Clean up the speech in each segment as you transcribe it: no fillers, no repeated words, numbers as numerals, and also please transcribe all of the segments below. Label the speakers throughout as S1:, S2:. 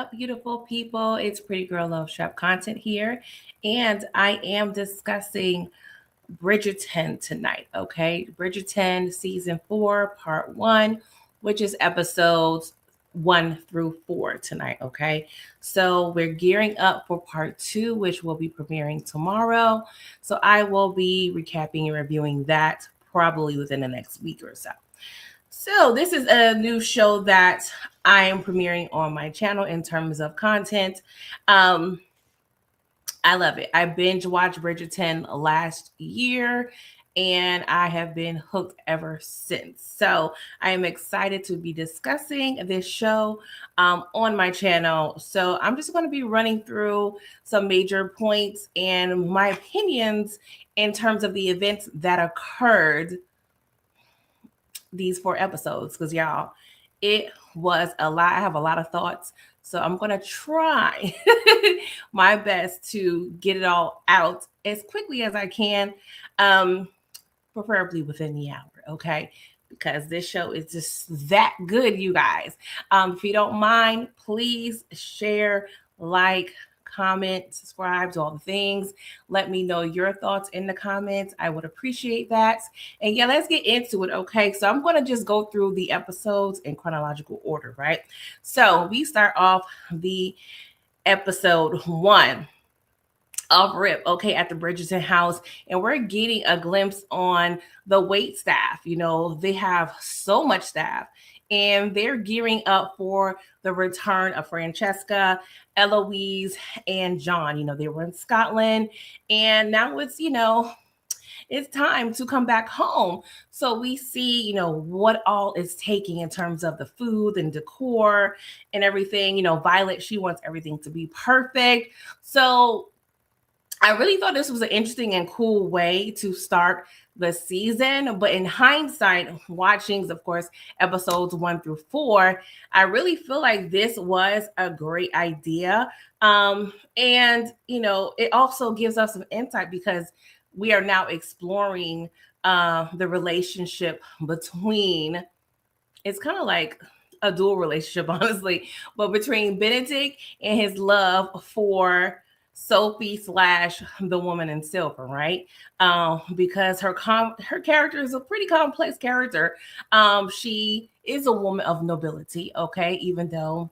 S1: up, beautiful people? It's Pretty Girl Love Shop content here, and I am discussing Bridgerton tonight. Okay, Bridgerton season 4, part 1, which is episodes 1 through 4 tonight. Okay, so we're gearing up for part 2, which will be premiering tomorrow. So I will be recapping and reviewing that probably within the next week or so. So, this is a new show that I am premiering on my channel in terms of content. Um, I love it. I binge watched Bridgerton last year and I have been hooked ever since. So, I am excited to be discussing this show on my channel. So, I'm just going to be running through some major points and my opinions in terms of the events that occurred these 4 episodes because y'all, it was a lot. I have a lot of thoughts, so I'm gonna try my best to get it all out as quickly as I can, um, preferably within the hour. Okay. Because this show is just that good, you guys. If you don't mind, please share, like, comment, subscribe to all the things. Let me know your thoughts in the comments. I would appreciate that. And yeah, let's get into it. Okay. So I'm going to just go through the episodes in chronological order, right? So we start off the episode 1 of Rip, okay, at the Bridgerton house, and we're getting a glimpse on the wait staff. You know, they have so much staff, and they're gearing up for the return of Francesca, Eloise, and John. You know, they were in Scotland, and now it's time to come back home. So we see, what all is taking in terms of the food and decor and everything. Violet, she wants everything to be perfect. So I really thought this was an interesting and cool way to start the season. But in hindsight, watching, of course, episodes 1 through 4, I really feel like this was a great idea. And, it also gives us some insight because we are now exploring the relationship between, it's kind of like a dual relationship, honestly, but between Benedict and his love for Sophie slash the woman in silver, right? Because her character is a pretty complex character. She is a woman of nobility, okay, even though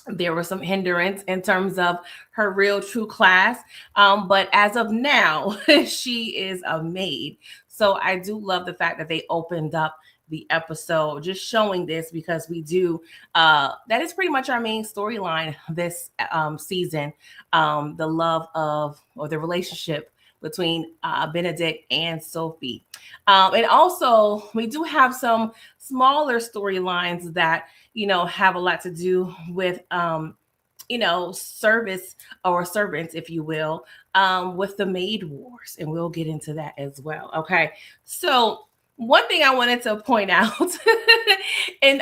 S1: there was some hindrance in terms of her real true class. But as of now, she is a maid. So I do love the fact that they opened up the episode just showing this because we do that is pretty much our main storyline this season, the love of or the relationship between Benedict and Sophie. And also we do have some smaller storylines that have a lot to do with service or servants, if you will, with the maid wars, and we'll get into that as well. Okay, so one thing I wanted to point out in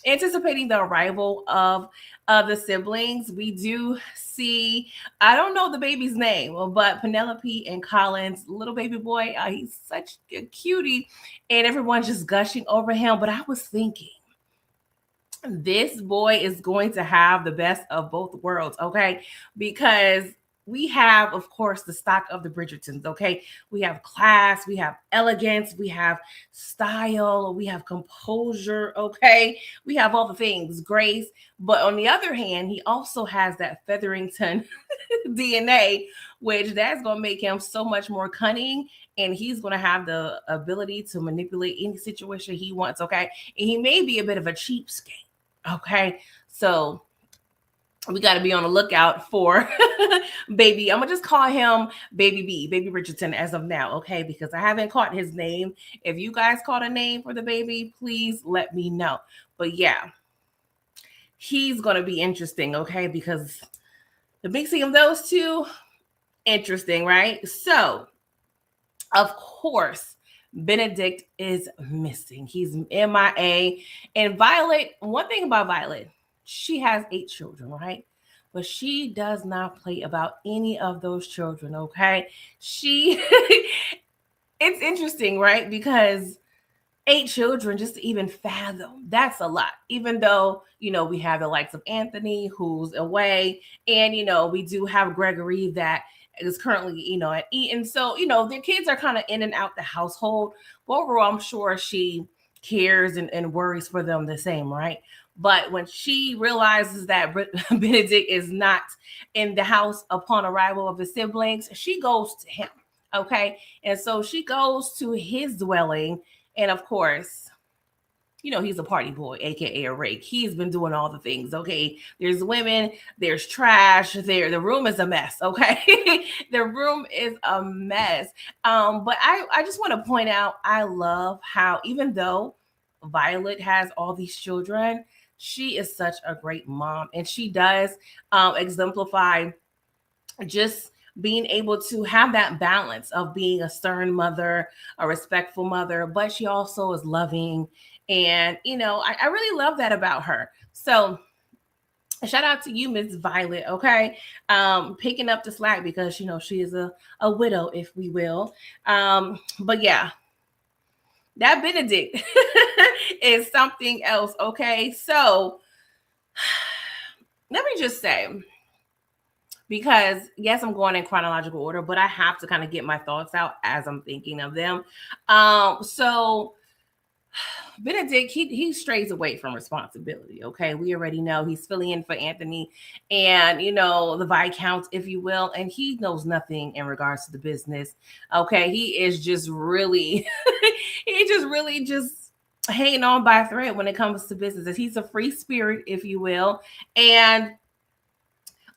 S1: anticipating the arrival of the siblings, we do see, I don't know the baby's name, but Penelope and Colin's little baby boy, he's such a cutie, and everyone's just gushing over him. But I was thinking, this boy is going to have the best of both worlds, okay? Because we have, of course, the stock of the Bridgertons, okay? We have class, we have elegance, we have style, we have composure, okay? We have all the things, grace. But on the other hand, he also has that Featherington DNA, which that's going to make him so much more cunning, and he's going to have the ability to manipulate any situation he wants, okay? And he may be a bit of a cheapskate. Okay, so we got to be on the lookout for baby. I'm gonna just call him Baby B, Baby Bridgerton, as of now, okay? Because I haven't caught his name. If you guys caught a name for the baby, please let me know. But yeah, he's gonna be interesting, okay? Because the mixing of those two, interesting, right? So, of course, Benedict is missing. He's MIA. And Violet, one thing about Violet, she has 8 children, right? But she does not play about any of those children, okay? It's interesting, right? Because 8 children, just to even fathom, that's a lot. Even though, we have the likes of Anthony who's away, and, we do have Gregory that is currently, at Eton. So, the kids are kind of in and out the household. But overall, I'm sure she cares and worries for them the same, right? But when she realizes that Benedict is not in the house upon arrival of his siblings, she goes to him. Okay. And so she goes to his dwelling. And of course, he's a party boy, aka a rake. He's been doing all the things. Okay. There's women, there's trash, the room is a mess. Okay. The room is a mess. But I just want to point out, I love how even though Violet has all these children, she is such a great mom. And she does exemplify just being able to have that balance of being a stern mother, a respectful mother, but she also is loving. And, I really love that about her. So, shout out to you, Miss Violet, okay? Picking up the slack because, she is a widow, if we will. But yeah, that Benedict is something else, okay? So, let me just say, because yes, I'm going in chronological order, but I have to kind of get my thoughts out as I'm thinking of them. So Benedict, he strays away from responsibility. Okay, we already know he's filling in for Anthony, and the Viscount, if you will, and he knows nothing in regards to the business. Okay, he is just really, just hanging on by a thread when it comes to businesses. He's a free spirit, if you will, and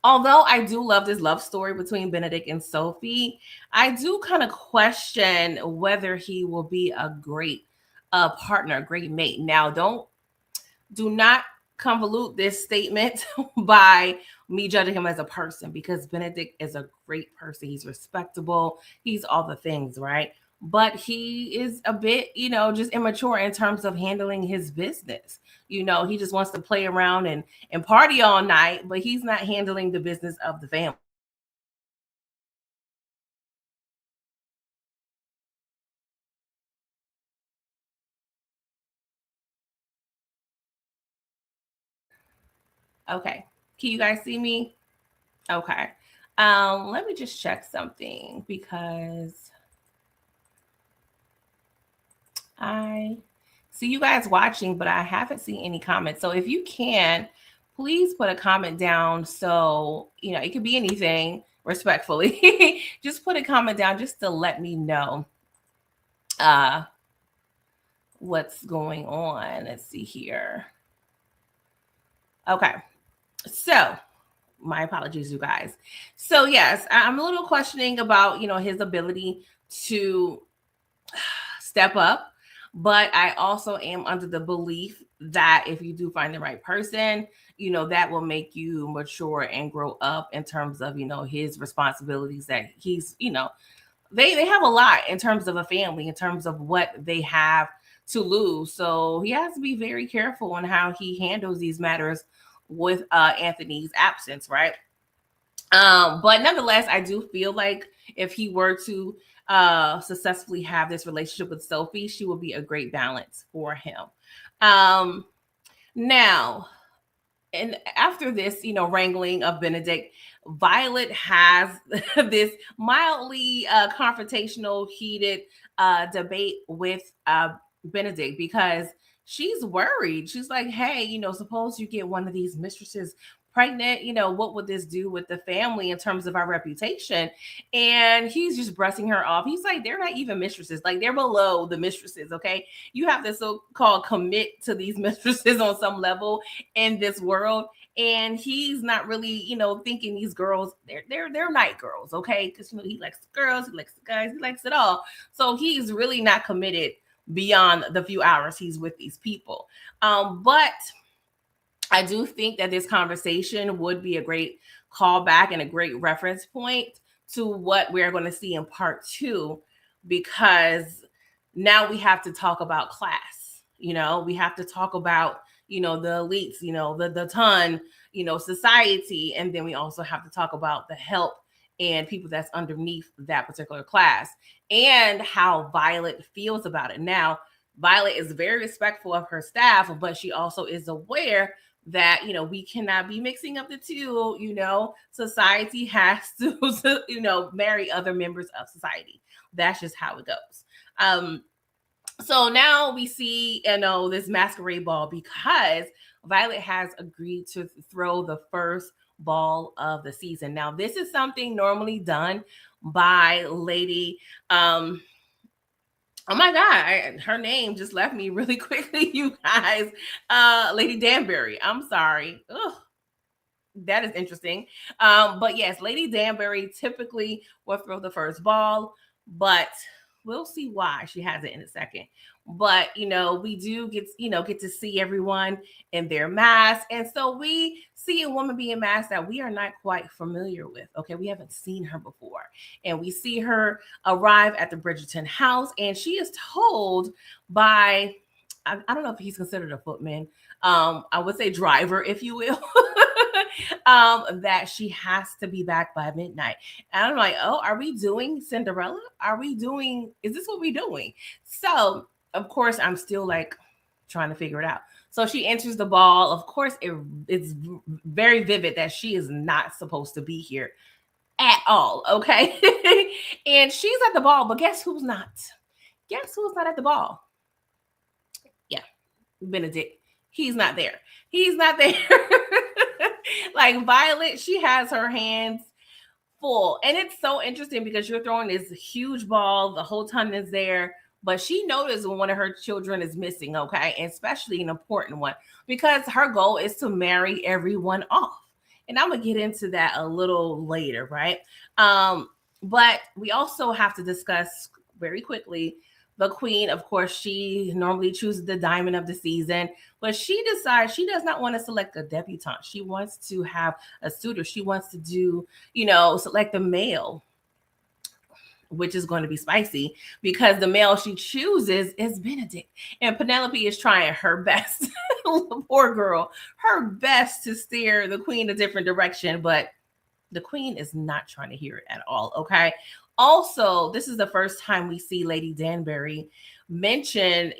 S1: although I do love this love story between Benedict and Sophie, I do kind of question whether he will be a great partner, a great mate. Now, do not convolute this statement by me judging him as a person, because Benedict is a great person. He's respectable. He's all the things, right? But he is a bit, just immature in terms of handling his business. He just wants to play around and party all night, but he's not handling the business of the family. Okay. Can you guys see me? Okay. Let me just check something because I see you guys watching, but I haven't seen any comments. So if you can, please put a comment down. So, it could be anything respectfully. Just put a comment down just to let me know what's going on. Let's see here. Okay. So, my apologies, you guys. So, yes, I'm a little questioning about, his ability to step up. But I also am under the belief that if you do find the right person, that will make you mature and grow up in terms of, his responsibilities that he's, they have a lot in terms of a family, in terms of what they have to lose. So he has to be very careful on how he handles these matters with Anthony's absence, right? But nonetheless, I do feel like if he were to successfully have this relationship with Sophie, she would be a great balance for him. Now, and after this, wrangling of Benedict, Violet has this mildly confrontational, heated debate with Benedict because she's worried. She's like, hey, suppose you get one of these mistresses pregnant, what would this do with the family in terms of our reputation? And he's just brushing her off. He's like, they're not even mistresses. Like, they're below the mistresses, okay? You have to so-called commit to these mistresses on some level in this world. And he's not really, thinking these girls, they're night girls, okay? Because he likes the girls, he likes the guys, he likes it all. So he's really not committed beyond the few hours he's with these people. But I do think that this conversation would be a great callback and a great reference point to what we're going to see in part 2, because now we have to talk about class. We have to talk about, the elites, the ton, society. And then we also have to talk about the help and people that's underneath that particular class and how Violet feels about it. Now, Violet is very respectful of her staff, but she also is aware that, we cannot be mixing up the two. Society has to marry other members of society. That's just how it goes. So now we see, this masquerade ball because Violet has agreed to throw the first ball of the season. Now, this is something normally done by Lady. Oh my God, her name just left me really quickly, you guys. Lady Danbury. I'm sorry. Ugh, that is interesting. But yes, Lady Danbury typically will throw the first ball, but we'll see why she has it in a second. But we do get to see everyone in their masks, and so we see a woman being masked that we are not quite familiar with. Okay, we haven't seen her before, and we see her arrive at the Bridgerton house, and she is told by I don't know if he's considered a footman. I would say driver, if you will. That she has to be back by midnight. And I'm like, oh, are we doing Cinderella? Is this what we're doing? So, of course, I'm still like trying to figure it out. So she enters the ball. Of course, it's very vivid that she is not supposed to be here at all. Okay. And she's at the ball, but guess who's not? Guess who's not at the ball? Yeah, Benedict. He's not there. He's not there. Like Violet, she has her hands full. And it's so interesting because you're throwing this huge ball, the whole time is there, but she noticed when one of her children is missing, okay? And especially an important one, because her goal is to marry everyone off. And I'm gonna get into that a little later, right? But we also have to discuss very quickly the queen. Of course, she normally chooses the diamond of the season, but she decides she does not want to select a debutante. She wants to have a suitor. She wants to do, select the male, which is going to be spicy because the male she chooses is Benedict. And Penelope is trying her best, poor girl, her best to steer the queen a different direction, but the queen is not trying to hear it at all, okay? Also, this is the first time we see Lady Danbury mention,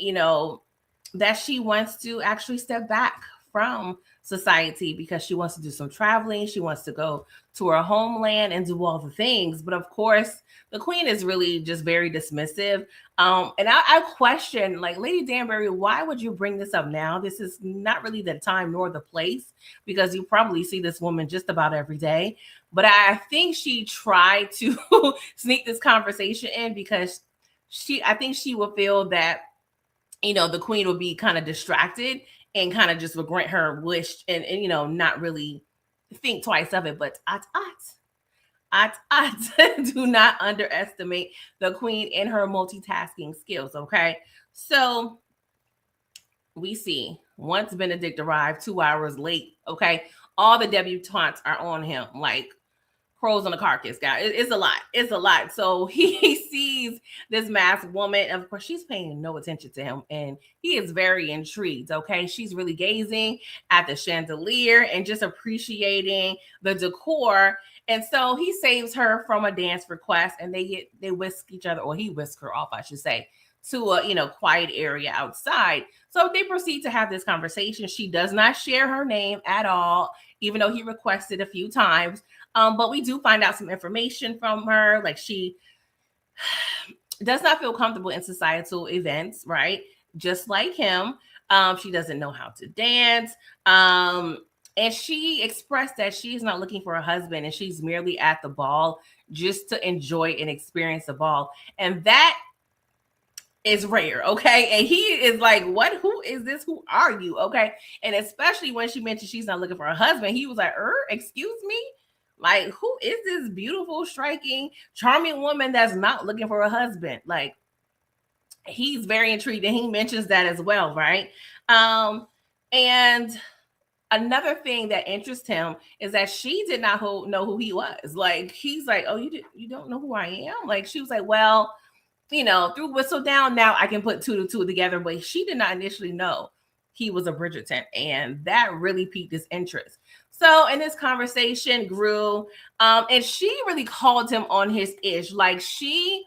S1: that she wants to actually step back from society because she wants to do some traveling. She wants to go to her homeland and do all the things. But of course, the queen is really just very dismissive. And I question, like, Lady Danbury, why would you bring this up now? This is not really the time nor the place because you probably see this woman just about every day. But I think she tried to sneak this conversation in because I think she would feel that, the queen would be kind of distracted and kind of just would grant her wish and not really think twice of it. But do not underestimate the queen and her multitasking skills, okay? So we see once Benedict arrived 2 hours late, okay, all the debutantes are on him like crows on a carcass, guys. It's a lot. It's a lot. So he sees this masked woman. And of course, she's paying no attention to him. And he is very intrigued. Okay. She's really gazing at the chandelier and just appreciating the decor. And so he saves her from a dance request and they whisk each other, or he whisks her off, I should say, to a quiet area outside. So they proceed to have this conversation. She does not share her name at all, even though he requested a few times. But we do find out some information from her. Like, she does not feel comfortable in societal events, right? Just like him. She doesn't know how to dance. And she expressed that she's not looking for a husband and she's merely at the ball just to enjoy and experience the ball. And that is rare, okay? And he is like, what? Who is this? Who are you? Okay. And especially when she mentioned she's not looking for a husband, he was like, excuse me? Like, who is this beautiful, striking, charming woman that's not looking for a husband? Like, he's very intrigued, and he mentions that as well, right? And another thing that interests him is that she did not know who he was. Like, he's like, oh, you don't know who I am? Like, she was like, well, through Whistledown, now I can put two to two together, but she did not initially know he was a Bridgerton, and that really piqued his interest. So, and this conversation grew, and she really called him on his ish. Like, she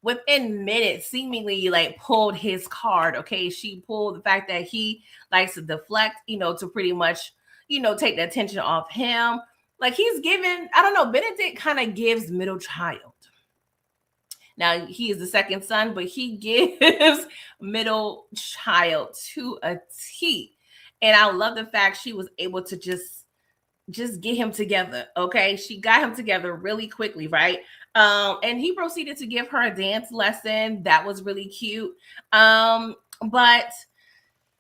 S1: within minutes, seemingly like pulled his card. Okay, she pulled the fact that he likes to deflect, to pretty much, take the attention off him. Like he's given, I don't know, Benedict kind of gives middle child. Now he is the second son, but he gives middle child to a T. And I love the fact she was able to just get him together. Okay, she got him together really quickly, right? And he proceeded to give her a dance lesson that was really cute. But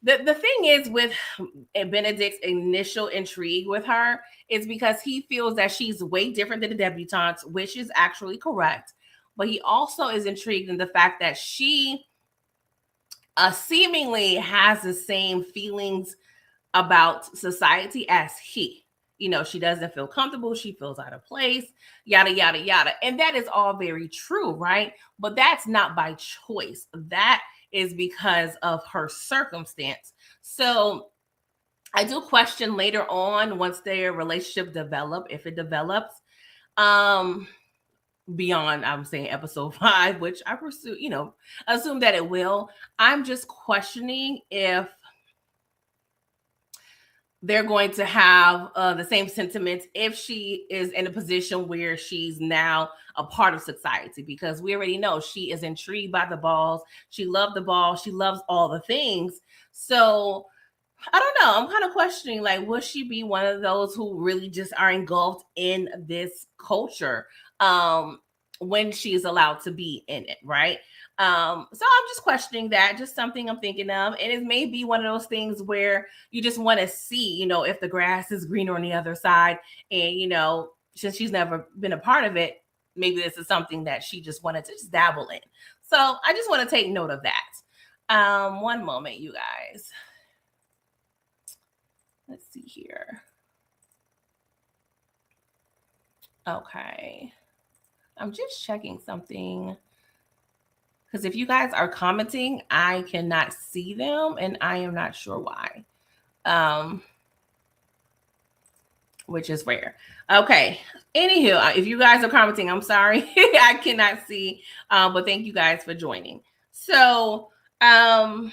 S1: the thing is with Benedict's initial intrigue with her is because he feels that she's way different than the debutantes, which is actually correct. But he also is intrigued in the fact that she seemingly has the same feelings about society as he. She doesn't feel comfortable. She feels out of place, yada, yada, yada. And that is all very true, right? But that's not by choice. That is because of her circumstance. So I do question later on, once their relationship develop, if it develops, beyond, I'm saying episode 5, which I pursue, assume that it will. I'm just questioning if they're going to have the same sentiments if she is in a position where she's now a part of society, because we already know she is intrigued by the balls. She loved the ball. She loves all the things. So I don't know. I'm kind of questioning, like, will she be one of those who really just are engulfed in this culture when she's allowed to be in it, right? So I'm just questioning that, just something I'm thinking of. And it may be one of those things where you just want to see, if the grass is greener on the other side. And, since she's never been a part of it, maybe this is something that she just wanted to just dabble in. So I just want to take note of that. One moment, you guys. Let's see here. Okay. I'm just checking something. Because if you guys are commenting, I cannot see them, and I am not sure why. Which is rare. Okay. Anywho, if you guys are commenting, I'm sorry. I cannot see. But thank you guys for joining. So I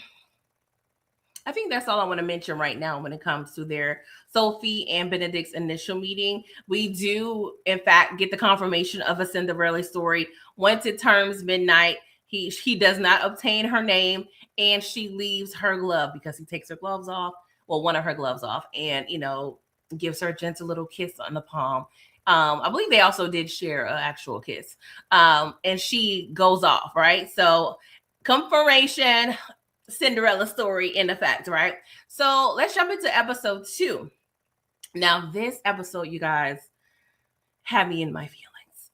S1: think that's all I want to mention right now when it comes to their Sophie and Benedict's initial meeting. We do, in fact, get the confirmation of a Cinderella story. Once it turns midnight, he does not obtain her name, and she leaves her glove because he takes her gloves off, well, one of her gloves off, and gives her a gentle little kiss on the palm. I believe they also did share an actual kiss. And she goes off, right? So confirmation, Cinderella story in effect, right? So let's jump into episode 2. Now, this episode, you guys, had me in my feelings.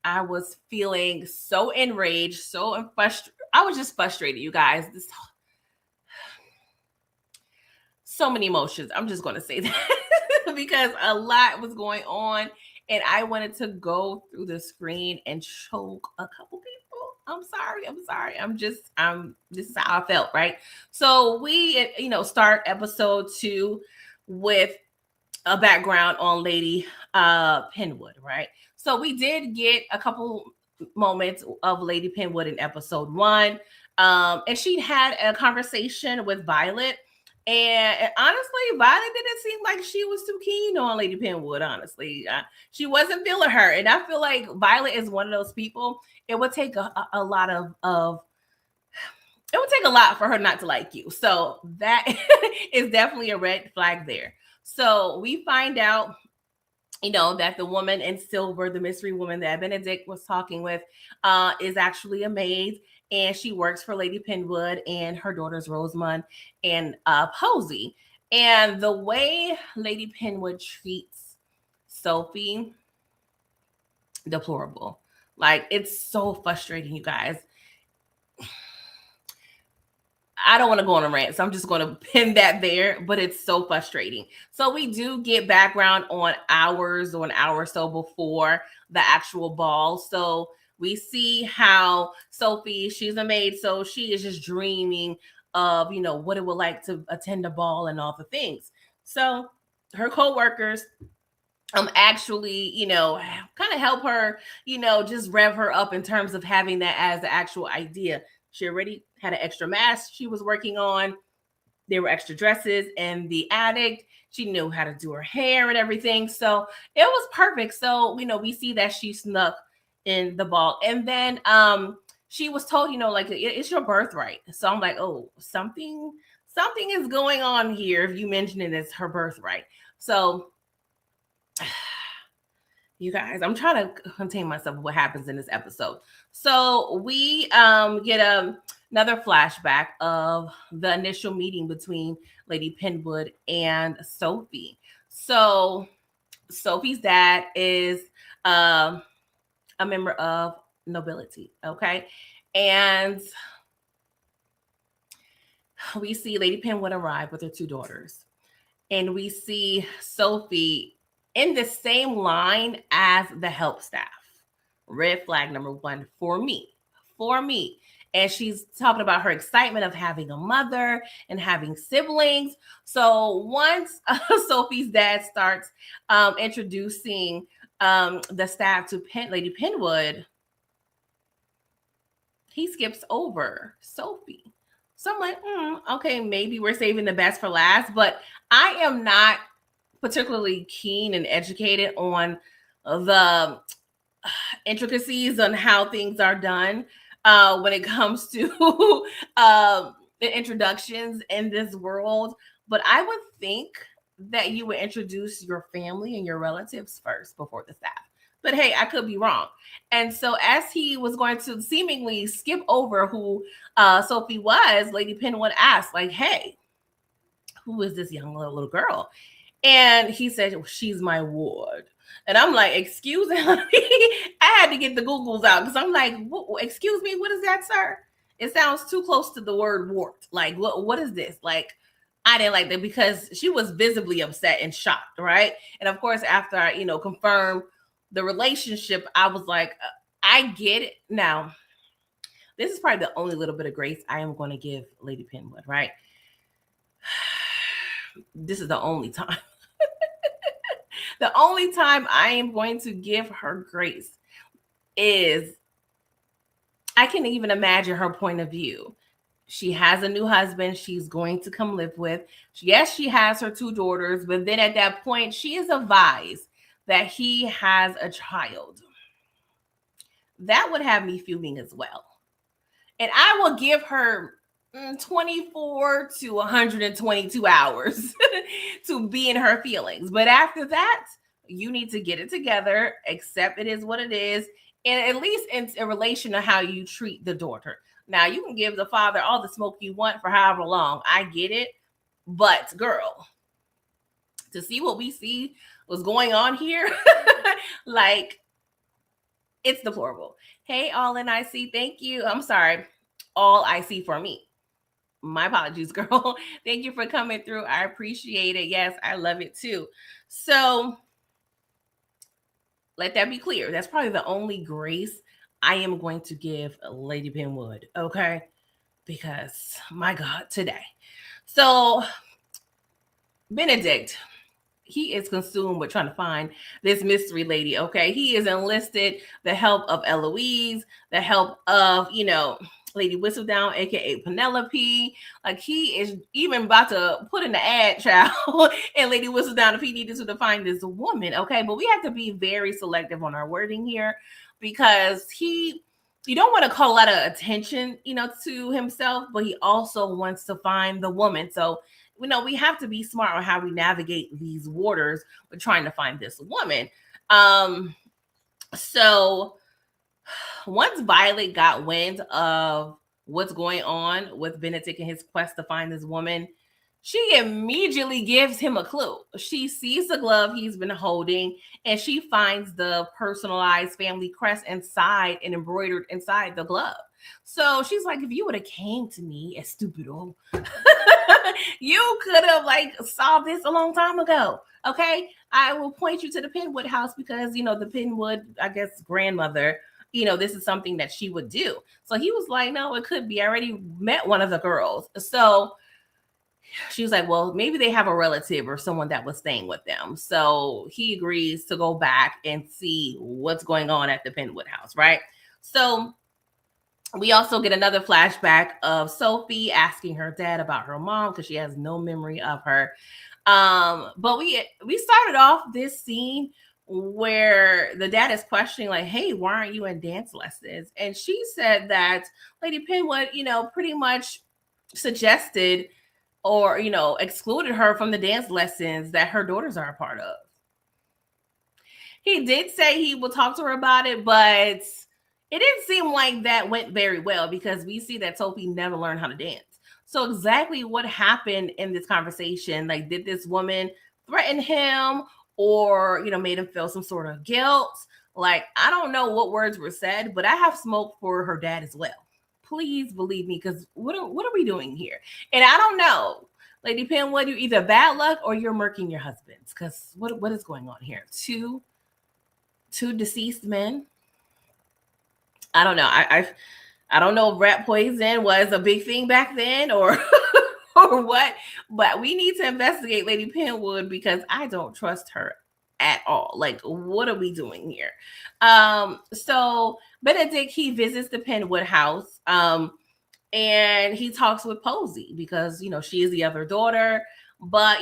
S1: I was feeling so enraged, so frustrated. I was just frustrated, you guys. So many emotions. I'm just going to say that because a lot was going on, and I wanted to go through the screen and choke a couple people. I'm sorry. This is how I felt, right? So we, start episode 2 with a background on Lady Penwood, right? So we did get a couple moments of Lady Penwood in episode 1. And she had a conversation with Violet. And honestly, Violet didn't seem like she was too keen on Lady Penwood, honestly. She wasn't feeling her. And I feel like Violet is one of those people, it would take a lot of it would take a lot for her not to like you. So that is definitely a red flag there. So we find out, that the woman in silver, the mystery woman that Benedict was talking with, is actually a maid, and she works for Lady Penwood and her daughters Rosamund and Posy. And the way Lady Penwood treats Sophie, deplorable. Like, it's so frustrating, you guys. I don't want to go on a rant, so I'm just going to pin that there, but it's so frustrating. So we do get background on hours or an hour or so before the actual ball. So we see how Sophie, she's a maid, so she is just dreaming of, what it would like to attend a ball and all the things. So her co-workers actually, kind of help her, just rev her up in terms of having that as the actual idea. She already had an extra mask she was working on. There were extra dresses in the attic. She knew how to do her hair and everything. So it was perfect. So, we see that she snuck in the ball. And then she was told, like it's your birthright. So I'm like, oh, something is going on here if you mention it as her birthright. So you guys, I'm trying to contain myself what happens in this episode. So we get another flashback of the initial meeting between Lady Penwood and Sophie. So Sophie's dad is a member of nobility, okay? And we see Lady Penwood arrive with her two daughters. And we see Sophie in the same line as the help staff. Red flag number one for me. For me. And she's talking about her excitement of having a mother and having siblings. So once Sophie's dad starts introducing the staff to Lady Penwood, he skips over Sophie. So I'm like, okay, maybe we're saving the best for last. But I am not particularly keen and educated on the intricacies on how things are done when it comes to the introductions in this world. But I would think that you would introduce your family and your relatives first before the staff. But hey, I could be wrong. And so as he was going to seemingly skip over who Sophie was, Lady Penwood asked, like, hey, who is this young little girl? And he said, well, she's my ward. And I'm like, excuse me. I had to get the Googles out because I'm like, excuse me, what is that, sir? It sounds too close to the word wart. Like, what is this? Like, I didn't like that because she was visibly upset and shocked, right? And of course, after I, confirmed the relationship, I was like, I get it. Now, this is probably the only little bit of grace I am going to give Lady Penwood, right? This is the only time. The only time I am going to give her grace is I can even imagine her point of view. She has a new husband she's going to come live with. Yes, she has her two daughters, but then at that point, she is advised that he has a child. That would have me fuming as well. And I will give her 24 to 122 hours to be in her feelings. But after that, you need to get it together, accept it is what it is, and at least in relation to how you treat the daughter. Now, you can give the father all the smoke you want for however long. I get it. But, girl, to see what we see was going on here, like, it's deplorable. Hey, all in IC, thank you. I'm sorry. All I see for me. My apologies, girl. Thank you for coming through. I appreciate it. Yes, I love it too. So let that be clear. That's probably the only grace I am going to give Lady Penwood. Okay. Because my God, today. So Benedict, he is consumed with trying to find this mystery lady. Okay. He is enlisted the help of Eloise, the help of, Lady Whistledown, aka Penelope. Like, he is even about to put in the ad, child, and Lady Whistledown if he needed to find this woman. Okay, but we have to be very selective on our wording here because you don't want to call a lot of attention, to himself, but he also wants to find the woman. So, we have to be smart on how we navigate these waters with trying to find this woman. So once Violet got wind of what's going on with Benedict and his quest to find this woman, she immediately gives him a clue. She sees the glove he's been holding, and she finds the personalized family crest inside and embroidered inside the glove. So she's like, if you would have came to me as stupido, you could have solved this a long time ago. Okay, I will point you to the Penwood house because the Penwood, I guess, grandmother, this is something that she would do. So he was like, no, it could be. I already met one of the girls. So She was like, well, maybe they have a relative or someone that was staying with them. So he agrees to go back and see what's going on at the Penwood house, right? So we also get another flashback of Sophie asking her dad about her mom because she has no memory of her. But we started off this scene where the dad is questioning, like, hey, why aren't you in dance lessons? And she said that Lady Penwood, pretty much suggested or excluded her from the dance lessons that her daughters are a part of. He did say he will talk to her about it, but it didn't seem like that went very well because we see that Sophie never learned how to dance. So exactly what happened in this conversation? Like, did this woman threaten him or, made him feel some sort of guilt? Like, I don't know what words were said, but I have smoke for her dad as well. Please believe me, because what are we doing here? And I don't know. Lady Penwood, you're either bad luck or you're murking your husbands. Because what is going on here? Two deceased men. I don't know. I don't know if rat poison was a big thing back then or or what, but we need to investigate Lady Penwood because I don't trust her at all. Like, what are we doing here? So Benedict, he visits the Penwood house, and he talks with Posey because she is the other daughter, but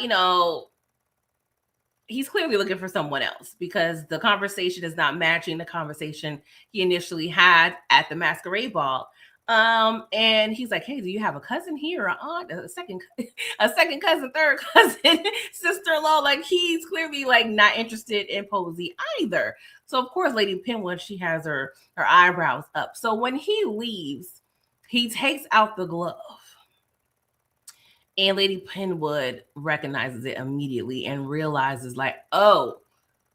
S1: he's clearly looking for someone else because the conversation is not matching the conversation he initially had at the masquerade ball. And he's like, hey, do you have a cousin here, an aunt, a second cousin, third cousin, sister-in-law? Like, he's clearly like not interested in Posey either. So of course, Lady Penwood, she has her eyebrows up. So when he leaves, he takes out the glove. And Lady Penwood recognizes it immediately and realizes, like, oh,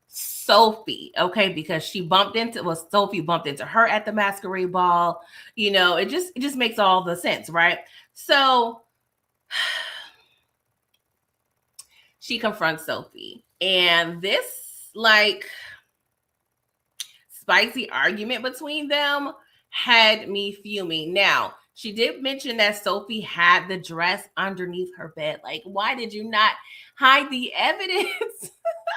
S1: Sophie, okay, because Sophie bumped into her at the masquerade ball. It just makes all the sense, right? So she confronts Sophie, and this like spicy argument between them had me fuming. Now, she did mention that Sophie had the dress underneath her bed. Like, why did you not hide the evidence?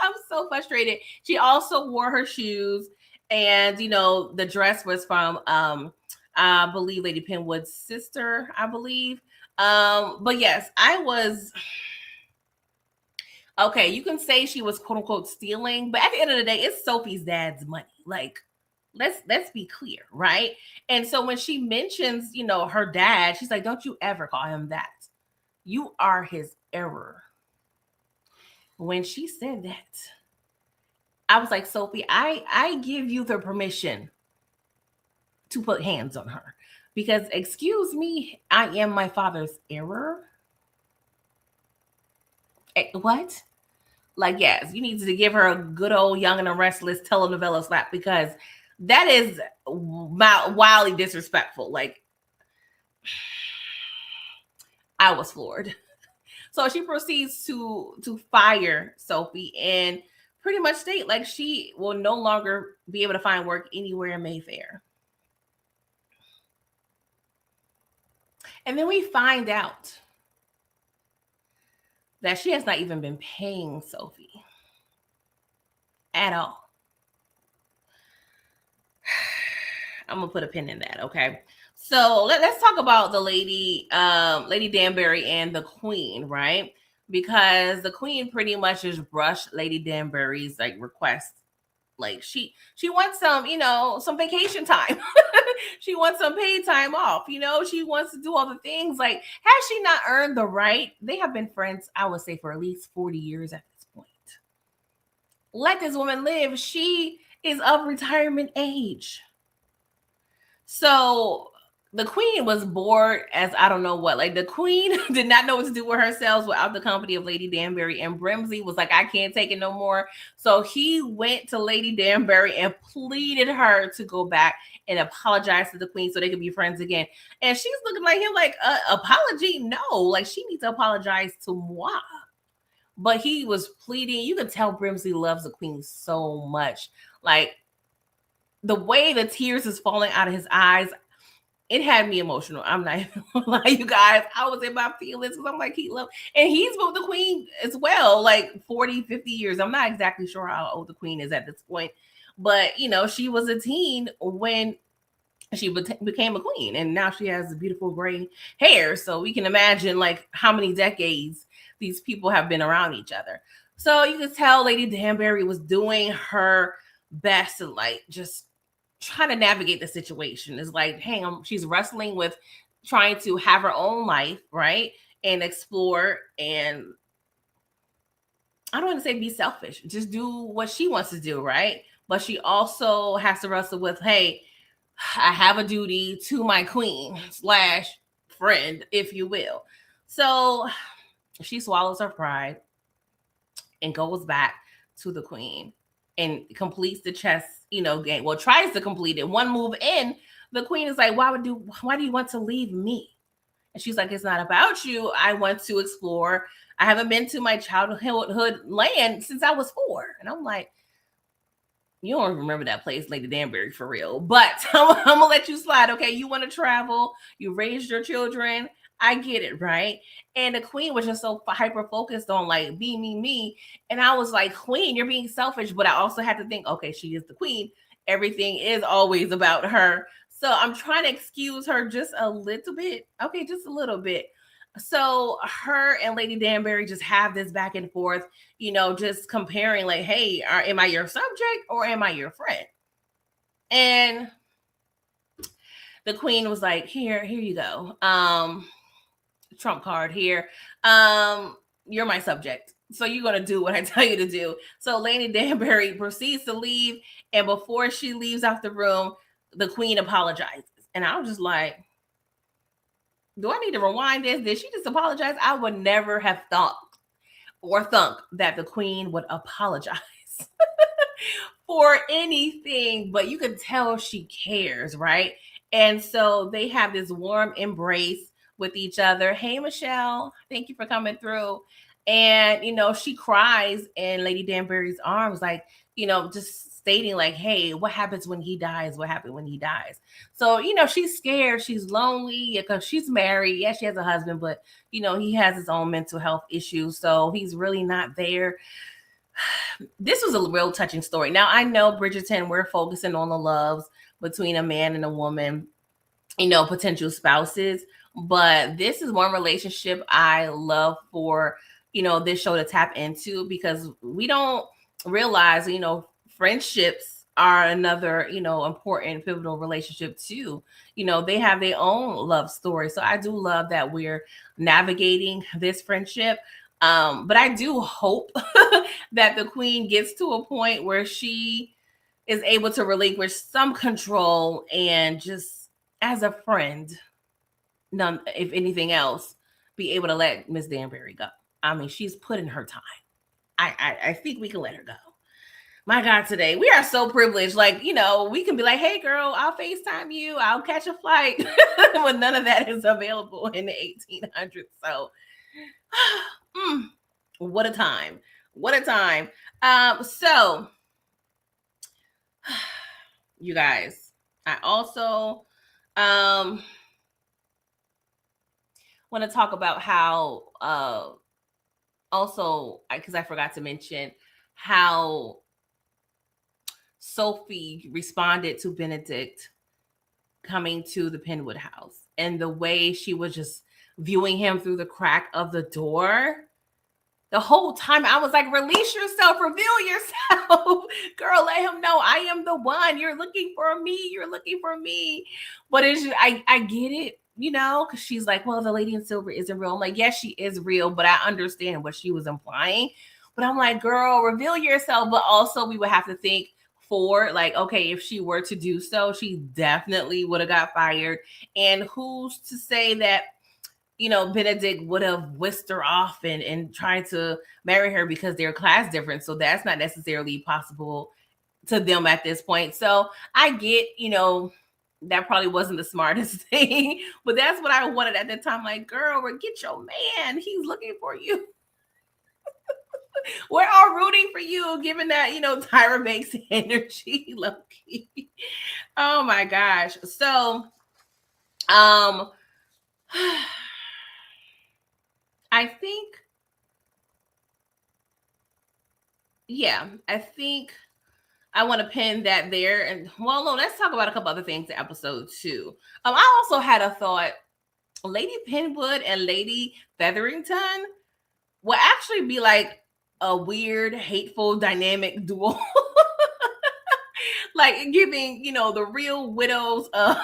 S1: I'm so frustrated. She also wore her shoes, and the dress was from I believe Lady Penwood's sister, I believe. But yes, I was okay. You can say she was quote unquote stealing, but at the end of the day, it's Sophie's dad's money. Like, let's be clear, right? And so when she mentions, her dad, she's like, don't you ever call him that. You are his error. When she said that, I was like, Sophie, I give you the permission to put hands on her because, excuse me, I am my father's error. What? Like, yes, you need to give her a good old Young and the Restless telenovela slap because that is wildly disrespectful. Like, I was floored. So she proceeds to fire Sophie and pretty much state like she will no longer be able to find work anywhere in Mayfair. And then we find out that she has not even been paying Sophie at all. I'm gonna put a pin in that, okay? So let's talk about the lady, Lady Danbury and the Queen, right? Because the Queen pretty much just brushed Lady Danbury's like request. Like, she wants some vacation time. She wants some paid time off. She wants to do all the things. Like, has she not earned the right? They have been friends, I would say, for at least 40 years at this point. Let this woman live. She is of retirement age. So the Queen was bored as I don't know what. Like, the Queen did not know what to do with herself without the company of Lady Danbury. And Brimsley was like, I can't take it no more. So he went to Lady Danbury and pleaded her to go back and apologize to the Queen so they could be friends again. And she's looking like him like, apology? No. Like, she needs to apologize to moi. But he was pleading. You could tell Brimsley loves the Queen so much. Like, the way the tears is falling out of his eyes. it had me emotional. I'm not even gonna lie, you guys. I was in my feelings because I'm like, he loved, and he's with the queen as well, like 40, 50 years. I'm not exactly sure how old the queen is at this point, but she was a teen when she became a queen, and now she has beautiful gray hair. So we can imagine like how many decades these people have been around each other. So you can tell Lady Danbury was doing her best to like just try to navigate the situation. It's like, hey, she's wrestling with trying to have her own life, right? And explore, and I don't want to say be selfish, just do what she wants to do, right? But she also has to wrestle with, hey, I have a duty to my queen slash friend, if you will. So she swallows her pride and goes back to the queen and completes the chess, game. Well, tries to complete it. One move in, the queen is like, why do you want to leave me? And she's like, it's not about you. I want to explore. I haven't been to my childhood land since I was 4. And I'm like, you don't remember that place, Lady Danbury, for real. But I'm gonna let you slide. Okay, you want to travel, you raised your children. I get it, right? And the queen was just so hyper focused on like be me. And I was like, queen, you're being selfish. But I also had to think, okay, she is the queen. Everything is always about her. So I'm trying to excuse her just a little bit. Okay, just a little bit. So her and Lady Danbury just have this back and forth, just comparing like, hey, am I your subject or am I your friend? And the queen was like, here you go. Trump card here. You're my subject. So you're going to do what I tell you to do. So Lady Danbury proceeds to leave. And before she leaves out the room, the queen apologizes. And I was just like, do I need to rewind this? Did she just apologize? I would never have thought or thunk that the queen would apologize for anything, but you could tell she cares, right? And so they have this warm embrace with each other. Hey, Michelle, thank you for coming through. And, she cries in Lady Danbury's arms, like, just stating, like, hey, what happens when he dies? What happened when he dies? So, she's scared. She's lonely because she's married. Yes, she has a husband, but, he has his own mental health issues. So he's really not there. This was a real touching story. Now, I know Bridgerton, we're focusing on the loves between a man and a woman, potential spouses. But this is one relationship I love for, this show to tap into, because we don't realize, friendships are another, important pivotal relationship too. They have their own love story. So I do love that we're navigating this friendship. But I do hope that the queen gets to a point where she is able to relinquish some control and just, as a friend, none, if anything else, be able to let Miss Danbury go. I mean, she's put in her time. I think we can let her go. My God, today we are so privileged. Like, we can be like, hey, girl, I'll FaceTime you. I'll catch a flight. But none of that is available in the 1800s. So, what a time. What a time. So, you guys, I also want to talk about how also, because I forgot to mention how Sophie responded to Benedict coming to the Penwood house, and the way she was just viewing him through the crack of the door. The whole time I was like, release yourself, reveal yourself. Girl, let him know I am the one. You're looking for me. You're looking for me. But it's just, I get it, because she's like, well, the lady in silver isn't real. I'm like, yes, she is real, but I understand what she was implying. But I'm like, girl, reveal yourself. But also we would have to think forward, like, okay, if she were to do so, she definitely would have got fired. And who's to say that Benedict would have whisked her off and tried to marry her because they're class different. So that's not necessarily possible to them at this point. So I get, that probably wasn't the smartest thing, but that's what I wanted at the time. Like, girl, get your man. He's looking for you. We're all rooting for you, given that, Tyra Banks energy, low-key. Oh my gosh. So Um, I think, yeah, I think I want to pin that there. And well, no, let's talk about a couple other things in episode 2. I also had a thought. Lady Penwood and Lady Featherington will actually be like a weird, hateful, dynamic duo. Like giving, the real widows of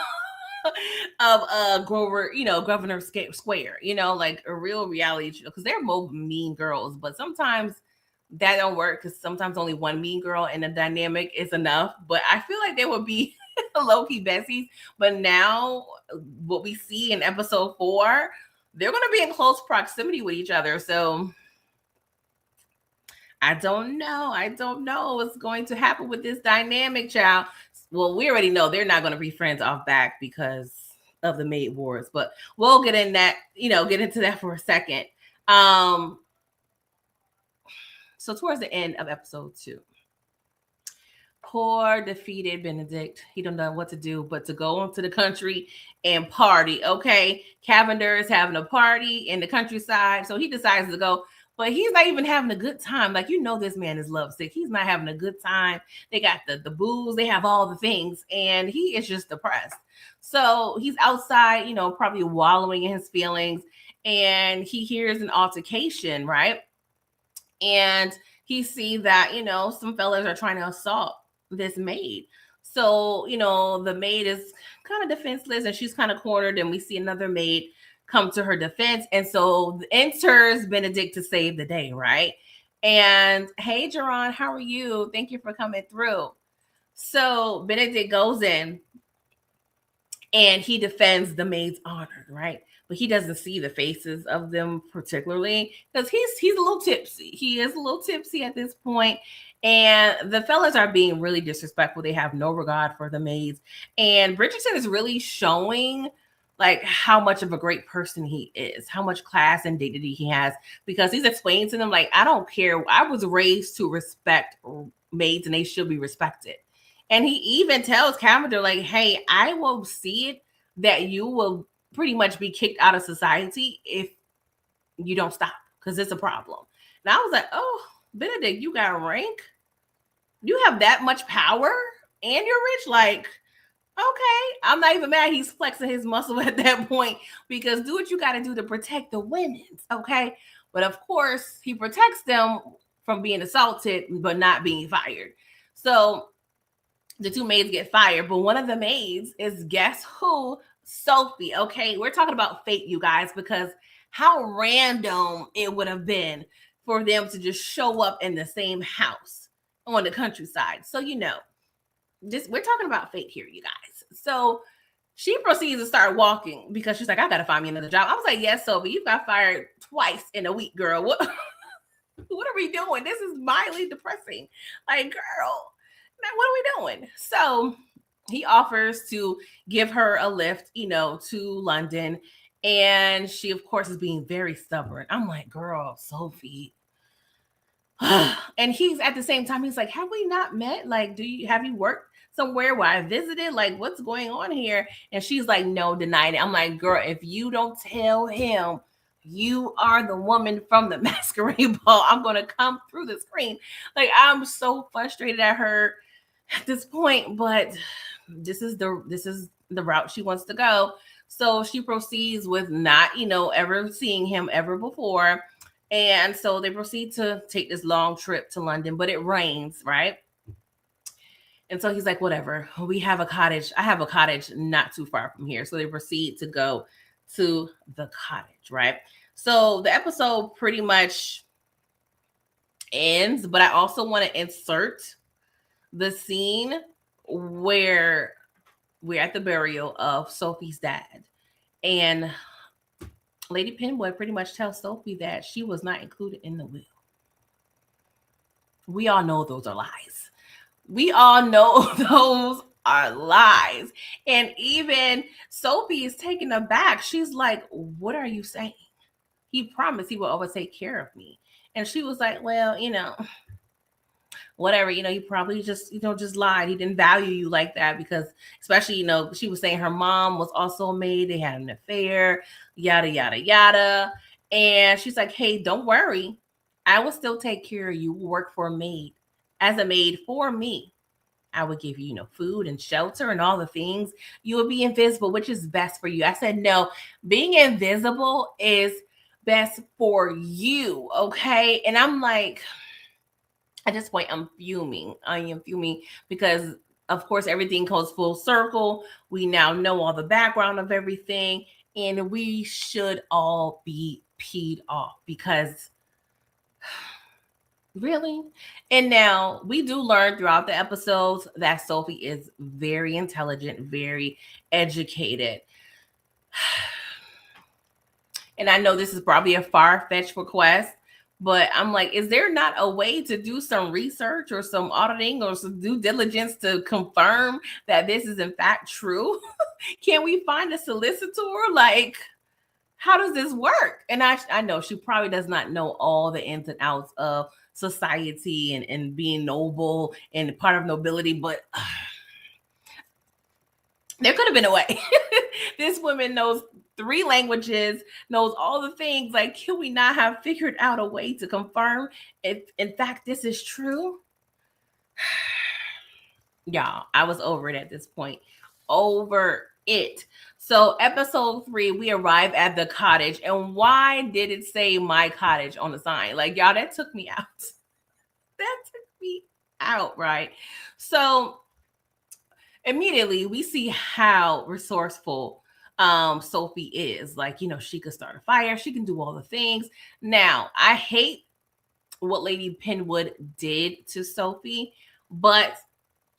S1: Grover, Governor Square, like a real reality show, because they're both mean girls, but sometimes that don't work because sometimes only one mean girl and the dynamic is enough. But I feel like they would be low-key besties. But now what we see in episode 4, they're going to be in close proximity with each other. So I don't know. I don't know what's going to happen with this dynamic, child. Well, we already know they're not going to be friends off back because of the maid wars, but we'll get in that, get into that for a second. So towards the end of episode 2, poor defeated Benedict, he don't know what to do but to go into the country and party. Okay, Cavender is having a party in the countryside, so he decides to go. But he's not even having a good time. Like, this man is lovesick. He's not having a good time. They got the booze. They have all the things. And he is just depressed. So he's outside, probably wallowing in his feelings. And he hears an altercation, right? And he sees that, some fellas are trying to assault this maid. So, the maid is kind of defenseless and she's kind of cornered. And we see another maid come to her defense. And so enters Benedict to save the day, right? And hey, Jerron, how are you? Thank you for coming through. So Benedict goes in and he defends the maid's honor, right? But he doesn't see the faces of them particularly because he's a little tipsy. He is a little tipsy at this point. And the fellas are being really disrespectful. They have no regard for the maids. And Bridgerton is really showing like how much of a great person he is, how much class and dignity he has, because he's explaining to them, like, I don't care. I was raised to respect maids and they should be respected. And he even tells Cavender, like, hey, I will see it that you will pretty much be kicked out of society if you don't stop, because it's a problem. And I was like, oh, Benedict, you got rank? You have that much power and you're rich? Like, okay, I'm not even mad he's flexing his muscle at that point, because do what you got to do to protect the women's, okay? But of course, he protects them from being assaulted but not being fired. So the 2 maids get fired, but one of the maids is, guess who? Sophie. Okay, we're talking about fate, you guys, because how random it would have been for them to just show up in the same house on the countryside. So, we're talking about fate here, you guys. So she proceeds to start walking because she's like, I gotta find me another job. I was like, yes, Sophie, you got fired twice in a week, girl. What are we doing? This is mildly depressing. Like, girl, man, what are we doing? So he offers to give her a lift, to London. And she, of course, is being very stubborn. I'm like, girl, Sophie. And he's at the same time, he's like, have we not met? Like, have you worked somewhere where I visited? Like, what's going on here? And she's like, no, denied it. I'm like, girl, if you don't tell him you are the woman from the masquerade ball, I'm going to come through the screen. Like, I'm so frustrated at her at this point, but this is the route she wants to go. So she proceeds with not, ever seeing him ever before. And so they proceed to take this long trip to London, but it rains, right? And so he's like, whatever, we have a cottage. I have a cottage not too far from here. So they proceed to go to the cottage, right? So the episode pretty much ends, but I also want to insert the scene where we're at the burial of Sophie's dad. And Lady Penwood pretty much tells Sophie that she was not included in the will. We all know those are lies. We all know those are lies. And even Sophie is taken aback. She's like, what are you saying? He promised he will always take care of me. And she was like, well, whatever, he probably just, just lied. He didn't value you like that because, especially, she was saying her mom was also a maid. They had an affair, yada, yada, yada. And she's like, hey, don't worry. I will still take care of you. Work for a maid, as a maid for me. I would give you, food and shelter and all the things. You would be invisible, which is best for you. I said, no, being invisible is best for you. Okay. And I'm like, at this point, I'm fuming. I am fuming because, of course, everything goes full circle. We now know all the background of everything, and we should all be peed off because really? And now we do learn throughout the episodes that Sophie is very intelligent, very educated. And I know this is probably a far-fetched request, but I'm like, is there not a way to do some research or some auditing or some due diligence to confirm that this is in fact true? Can we find a solicitor? Like, how does this work? And I know she probably does not know all the ins and outs of society and being noble and part of nobility, but there could have been a way. This woman knows 3 languages, knows all the things. Like, can we not have figured out a way to confirm if, in fact, this is true? Y'all, I was over it at this point. Over it. So, episode 3, we arrive at the cottage. And why did it say my cottage on the sign? Like, y'all, that took me out. That took me out, right? So, immediately we see how resourceful Sophie is. Like, she could start a fire, she can do all the things. Now, I hate what Lady Penwood did to Sophie, but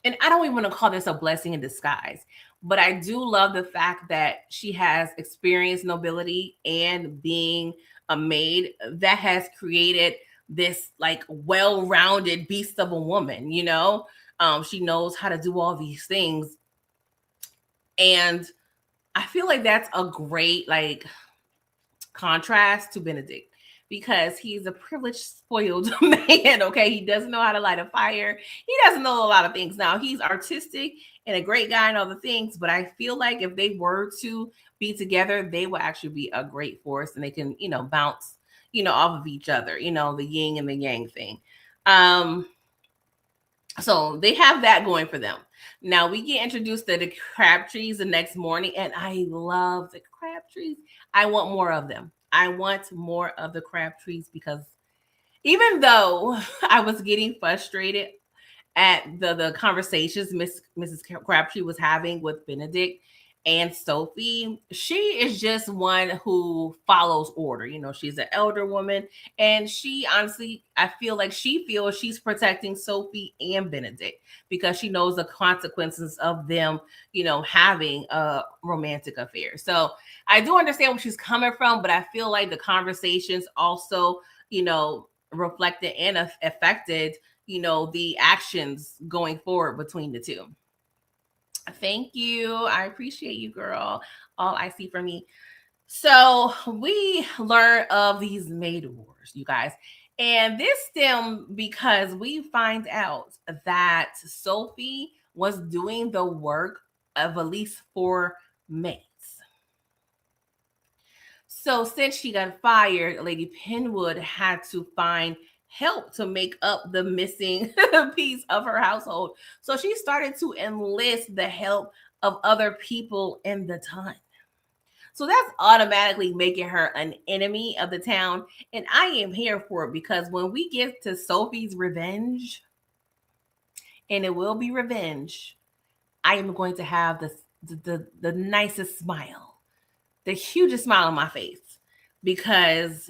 S1: and I don't even want to call this a blessing in disguise, but I do love the fact that she has experienced nobility and being a maid that has created this like well-rounded beast of a woman, she knows how to do all these things. And I feel like that's a great like contrast to Benedict because he's a privileged, spoiled man. Okay. He doesn't know how to light a fire. He doesn't know a lot of things. Now, he's artistic and a great guy and all the things, but I feel like if they were to be together, they would actually be a great force and they can, bounce, off of each other, the yin and the yang thing. So they have that going for them. Now we get introduced to the Crabtrees the next morning, and I love the Crabtrees. I want more of them. I want more of the Crabtrees because even though I was getting frustrated at the conversations Mrs. Crabtree was having with Benedict and Sophie, she is just one who follows order. She's an elder woman, and she honestly, I feel like she feels she's protecting Sophie and Benedict because she knows the consequences of them, having a romantic affair. So I do understand where she's coming from, but I feel like the conversations also, reflected and affected, the actions going forward between the two. Thank you. I appreciate you, girl. All I see from me. So we learn of these maid wars, you guys. And this stemmed because we find out that Sophie was doing the work of at least 4 maids. So since she got fired, Lady Penwood had to find help to make up the missing piece of her household. So she started to enlist the help of other people in the town. So that's automatically making her an enemy of the town. And I am here for it because when we get to Sophie's revenge, and it will be revenge, I am going to have the nicest smile, the hugest smile on my face, because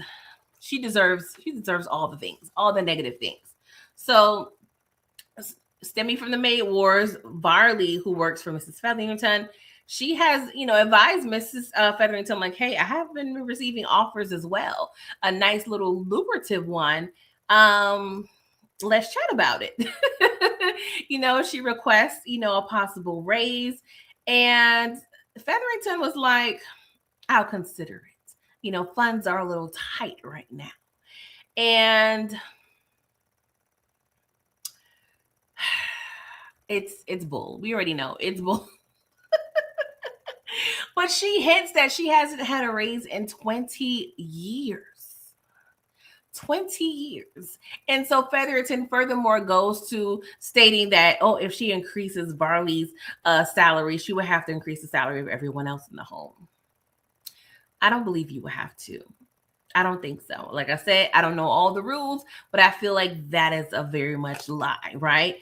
S1: she deserves all the things, all the negative things. So stemming from the maid wars, Varley, who works for Mrs. Featherington, she has, advised Mrs. Featherington, like, hey, I have been receiving offers as well, a nice little lucrative one. Let's chat about it. She requests, a possible raise, and Featherington was like, I'll consider it. Funds are a little tight right now. And It's bull. We already know it's bull. But she hints that she hasn't had a raise in 20 years. 20 years. And so Featherington furthermore goes to stating that, oh, if she increases Varley's salary, she would have to increase the salary of everyone else in the home. I don't believe you would have to. I don't think so. Like I said, I don't know all the rules, but I feel like that is a very much lie, right?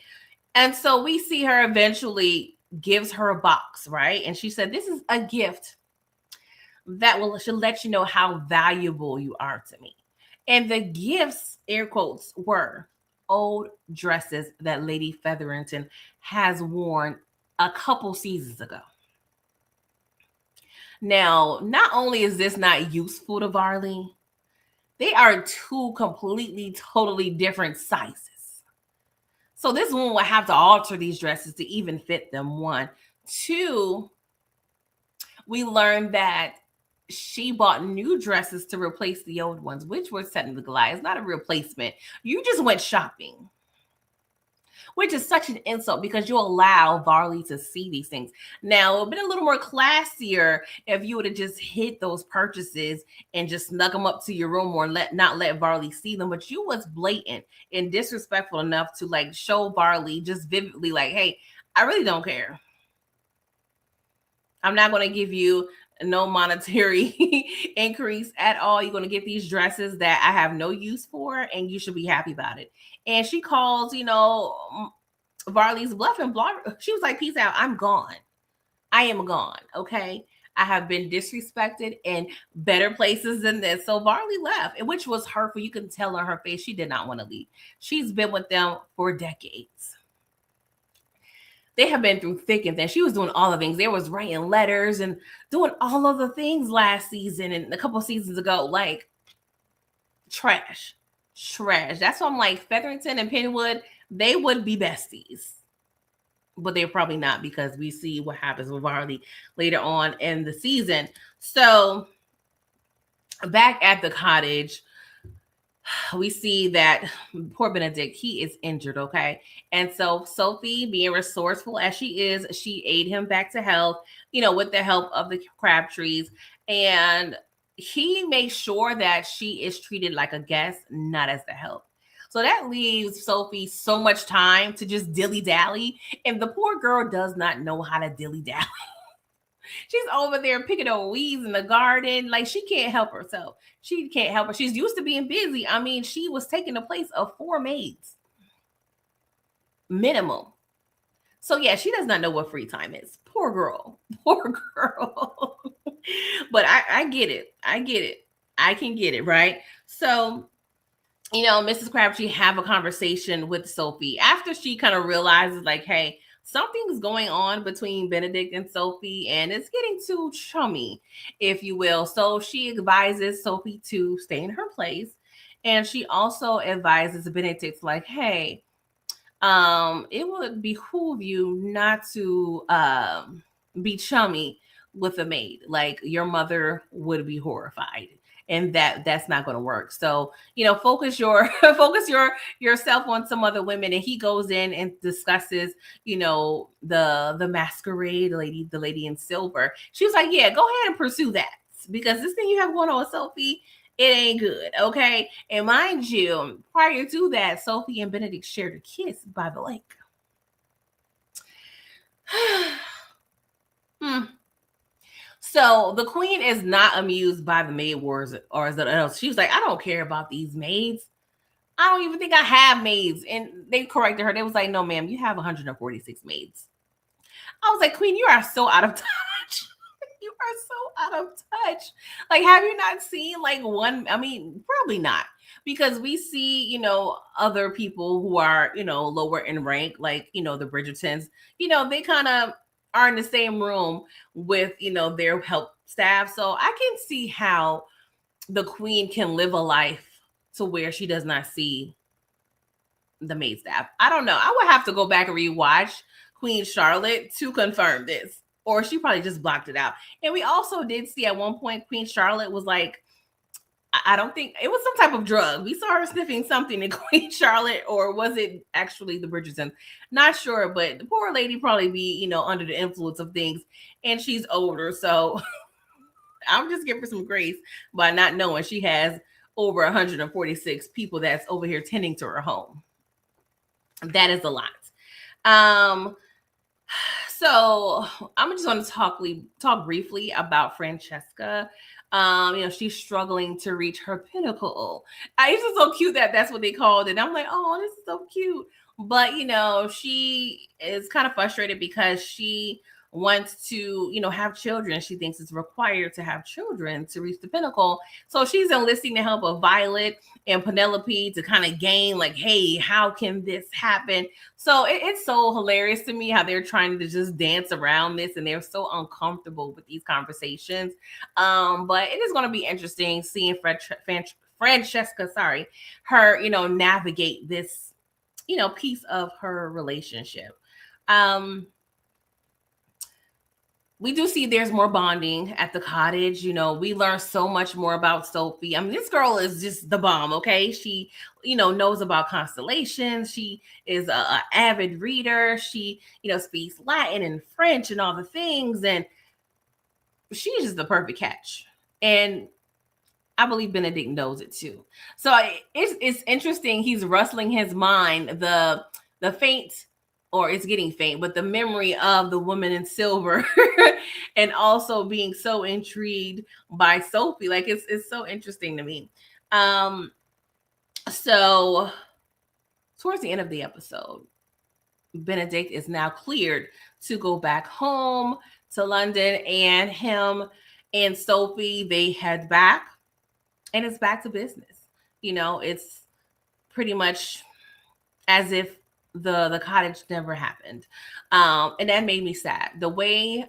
S1: And so we see her eventually gives her a box, right? And she said, this is a gift that should let you know how valuable you are to me. And the gifts, air quotes, were old dresses that Lady Featherington has worn a couple seasons ago. Now, not only is this not useful to Varley, they are two completely, totally different sizes. So this woman would have to alter these dresses to even fit them. One. Two, we learned that she bought new dresses to replace the old ones, which were technically lie. It's not a replacement. You just went shopping, which is such an insult because you allow Varley to see these things. Now, it would have been a little more classier if you would have just hid those purchases and just snuck them up to your room or not let Varley see them. But you was blatant and disrespectful enough to like show Varley just vividly like, hey, I really don't care. I'm not going to give you no monetary increase at all. You're going to get these dresses that I have no use for, and you should be happy about it. And she calls, Varley's bluff, and she was like, peace out. I'm gone. I am gone. Okay. I have been disrespected in better places than this. So Varley left, which was hurtful. You can tell on her face she did not want to leave. She's been with them for decades. They have been through thick and thin. She was doing all the things. They was writing letters and doing all of the things last season and a couple seasons ago. Like trash. That's why I'm like Featherington and Pennywood, they would be besties. But they're probably not because we see what happens with Varley later on in the season. So back at the cottage, we see that poor Benedict, he is injured, okay? And so Sophie, being resourceful as she is, she aided him back to health, with the help of the Crabtrees. And he makes sure that she is treated like a guest, not as the help. So that leaves Sophie so much time to just dilly-dally. And the poor girl does not know how to dilly-dally. She's over there picking up weeds in the garden. Like, she can't help herself. She can't help her. She's used to being busy. I mean, she was taking the place of 4 maids. Minimum. So, yeah, she does not know what free time is. Poor girl. Poor girl. But I get it. I get it. I can get it, right? So, Mrs. Crabtree have a conversation with Sophie after she kind of realizes, like, hey, something's going on between Benedict and Sophie, and it's getting too chummy, if you will. So she advises Sophie to stay in her place. And she also advises Benedict, like, hey, it would behoove you not to be chummy with a maid. Like, your mother would be horrified. And that's not going to work. So, focus yourself on some other women. And he goes in and discusses, the masquerade the lady in silver. She was like, yeah, go ahead and pursue that, because this thing you have going on with Sophie, it ain't good. Okay. And mind you, prior to that, Sophie and Benedict shared a kiss by the lake. So the queen is not amused by the maid wars or else. She was like, I don't care about these maids. I don't even think I have maids. And they corrected her. They was like, no, ma'am, you have 146 maids. I was like, queen, you are so out of touch. You are so out of touch. Like, have you not seen like one? I mean, probably not, because we see, other people who are, lower in rank, like, the Bridgertons, they kind of are in the same room with, their help staff. So I can see how the queen can live a life to where she does not see the maid staff. I don't know. I would have to go back and rewatch Queen Charlotte to confirm this, or she probably just blocked it out. And we also did see at one point Queen Charlotte was like I don't think it was some type of drug. We saw her sniffing something in Queen Charlotte, or was it actually the Bridgerton? Not sure, but the poor lady probably be, under the influence of things, and she's older, so I'm just giving her some grace by not knowing she has over 146 people that's over here tending to her home. That is a lot. Um, so I'm just going to talk briefly about Francesca. She's struggling to reach her pinnacle. It's just so cute that that's what they called it. I'm like, oh, this is so cute. But she is kind of frustrated because she wants to, have children. She thinks it's required to have children to reach the pinnacle. So she's enlisting the help of Violet and Penelope to kind of gain, like, hey, how can this happen? So it's so hilarious to me how they're trying to just dance around this, and they're so uncomfortable with these conversations. But it is going to be interesting seeing Francesca, her, navigate this, piece of her relationship. We do see there's more bonding at the cottage. We learn so much more about Sophie. I mean, this girl is just the bomb, okay? She, knows about constellations. She is a avid reader. She, speaks Latin and French and all the things. And she's just the perfect catch. And I believe Benedict knows it too. So it's interesting. He's rustling his mind. The faint, or it's getting faint, but the memory of the woman in silver, and also being so intrigued by Sophie. Like it's so interesting to me. So towards the end of the episode, Benedict is now cleared to go back home to London, and him and Sophie, they head back, and it's back to business. It's pretty much as if the cottage never happened. And that made me sad. The way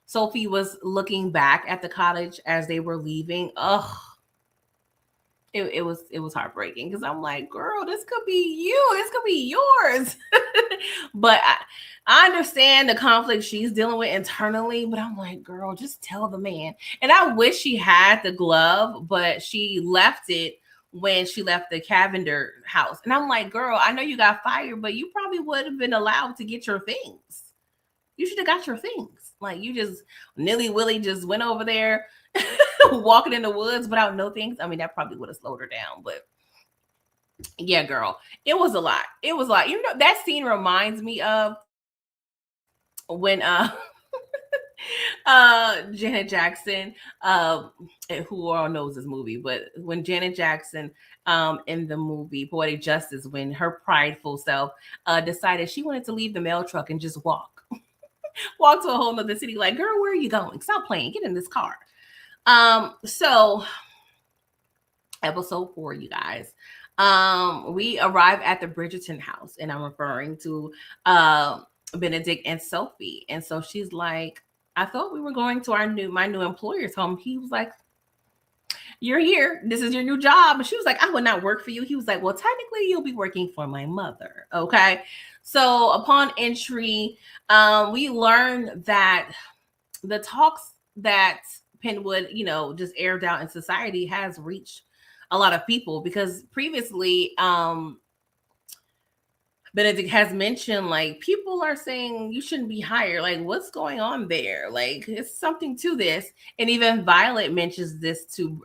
S1: Sophie was looking back at the cottage as they were leaving, it was heartbreaking, because I'm like, girl, this could be you. This could be yours. But I understand the conflict she's dealing with internally, but I'm like, girl, just tell the man. And I wish she had the glove, but she left it when she left the Cavender house. And I'm like, girl, I know you got fired, but you probably would have been allowed to get your things. You should have got your things. Like, you just nilly-willy just went over there walking in the woods without no things. I mean, that probably would have slowed her down, but yeah, girl, it was a lot. It was a lot. That scene reminds me of when Janet Jackson, who all knows this movie, but when Janet Jackson in the movie Poetic Justice, when her prideful self decided she wanted to leave the mail truck and just walk to a whole nother city, like, girl, where are you going? Stop playing, get in this car. So episode 4, you guys, we arrive at the Bridgerton house, and I'm referring to Benedict and Sophie. And so she's like, I thought we were going to my new employer's home. He was like, you're here. This is your new job. And she was like, I would not work for you. He was like, well, technically you'll be working for my mother. Okay. So upon entry, we learn that the talks that Penwood, just aired out in society has reached a lot of people, because previously, Benedict has mentioned, like, people are saying you shouldn't be hired. Like, what's going on there? Like, it's something to this. And even Violet mentions this to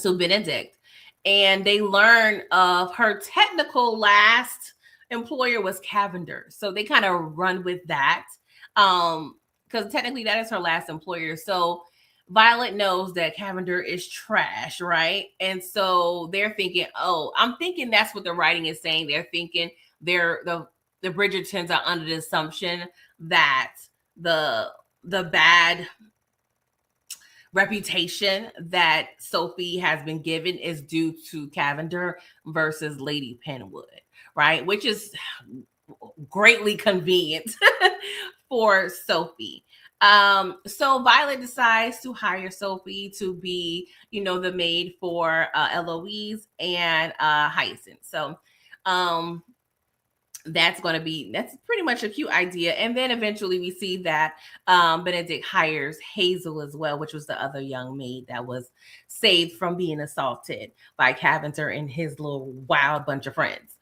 S1: Benedict. And they learn of her technical last employer was Cavender. So they kind of run with that. Because technically that is her last employer. So Violet knows that Cavender is trash, right? And so they're thinking, oh, I'm thinking that's what the writing is saying. They're thinking the Bridgertons are under the assumption that the bad reputation that Sophie has been given is due to Cavender versus Lady Penwood, right? Which is greatly convenient for Sophie. So Violet decides to hire Sophie to be, the maid for Eloise and Hyacinth. So that's pretty much a cute idea. And then eventually we see that Benedict hires Hazel as well, which was the other young maid that was saved from being assaulted by Cavender and his little wild bunch of friends.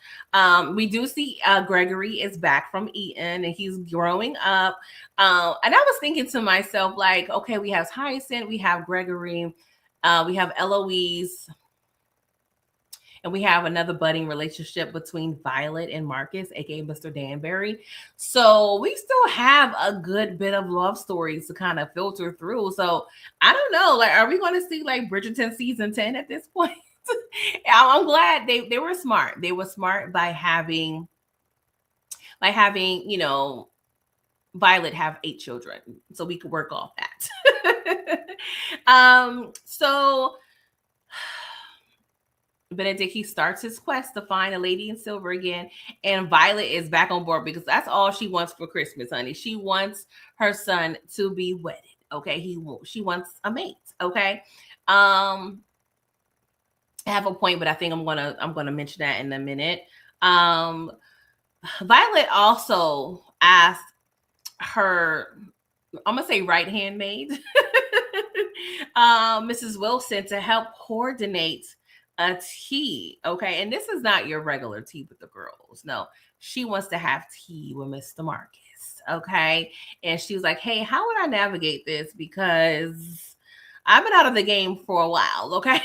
S1: We do see Gregory is back from Eton and he's growing up. And I was thinking to myself, like, okay, we have Hyacinth, we have Gregory, we have Eloise, and we have another budding relationship between Violet and Marcus, aka Mr. Danbury. So we still have a good bit of love stories to kind of filter through. So I don't know, like, are we going to see like Bridgerton season 10 at this point? I'm glad they were smart. They were smart by having Violet have 8 children, so we could work off that. So Benedict, he starts his quest to find a lady in silver again, and Violet is back on board because that's all she wants for Christmas, honey. She wants her son to be wedded. Okay, she wants a mate. Okay, I have a point, but I think I'm gonna mention that in a minute. Violet also asked her, I'm gonna say right hand maid, Mrs. Wilson, to help coordinate a tea. Okay. And this is not your regular tea with the girls. No, she wants to have tea with Mr. Marcus. Okay. And she was like, hey, how would I navigate this? Because I've been out of the game for a while. Okay.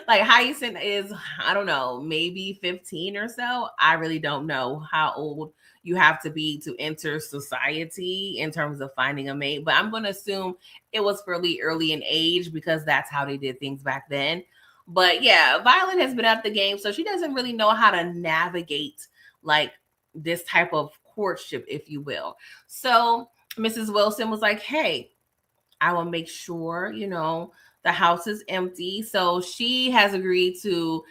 S1: Like Hyacinth is, I don't know, maybe 15 or so. I really don't know how old you have to be to enter society in terms of finding a mate, but I'm going to assume it was fairly early in age because that's how they did things back then. But yeah, Violet has been out the game, so she doesn't really know how to navigate like this type of courtship, if you will. So Mrs. Wilson was like, hey, I will make sure, the house is empty. So she has agreed to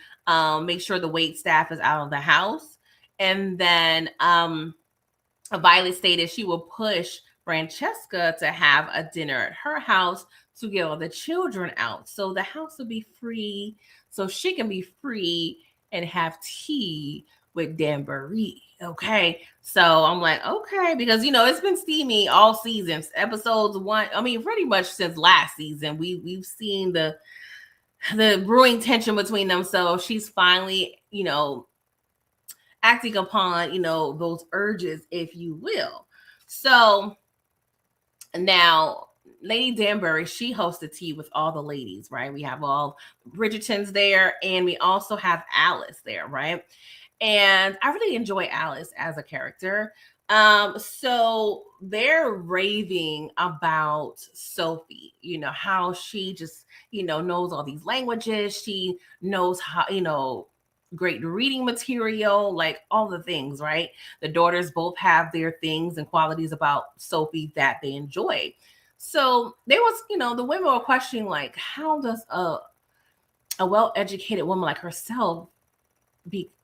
S1: make sure the wait staff is out of the house. And then Violet stated she will push Francesca to have a dinner at her house to get all the children out. So the house will be free, so she can be free and have tea with Danbury. Okay. So I'm like, okay, because it's been steamy all seasons. Episodes 1, I mean, pretty much since last season, we've seen the brewing tension between them. So she's finally, acting upon, those urges, if you will. So now Lady Danbury, she hosts a tea with all the ladies, right? We have all Bridgertons there, and we also have Alice there, right? And I really enjoy Alice as a character. So they're raving about Sophie, how she just, knows all these languages. She knows how, great reading material, like all the things, right? The daughters both have their things and qualities about Sophie that they enjoy. So there was, the women were questioning, like, how does a well-educated woman like herself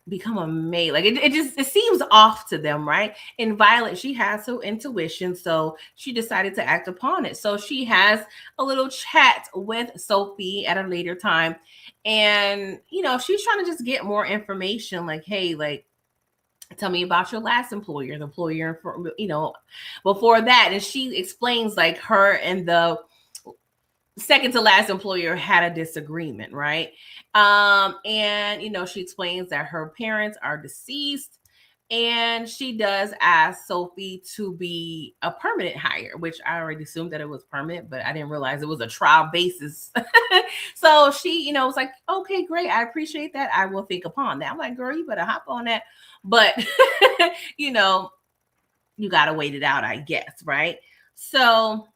S1: become a maid? Like it seems off to them, right? And Violet, she has her intuition, so she decided to act upon it. So she has a little chat with Sophie at a later time, and she's trying to just get more information, like, hey, like, tell me about your last employer, the employer for, before that. And she explains like her and the second to last employer had a disagreement, right? And she explains that her parents are deceased, and she does ask Sophie to be a permanent hire, which I already assumed that it was permanent, but I didn't realize it was a trial basis. So she, was like, okay, great, I appreciate that, I will think upon that. I'm like, girl, you better hop on that. But you gotta wait it out, I guess, right? So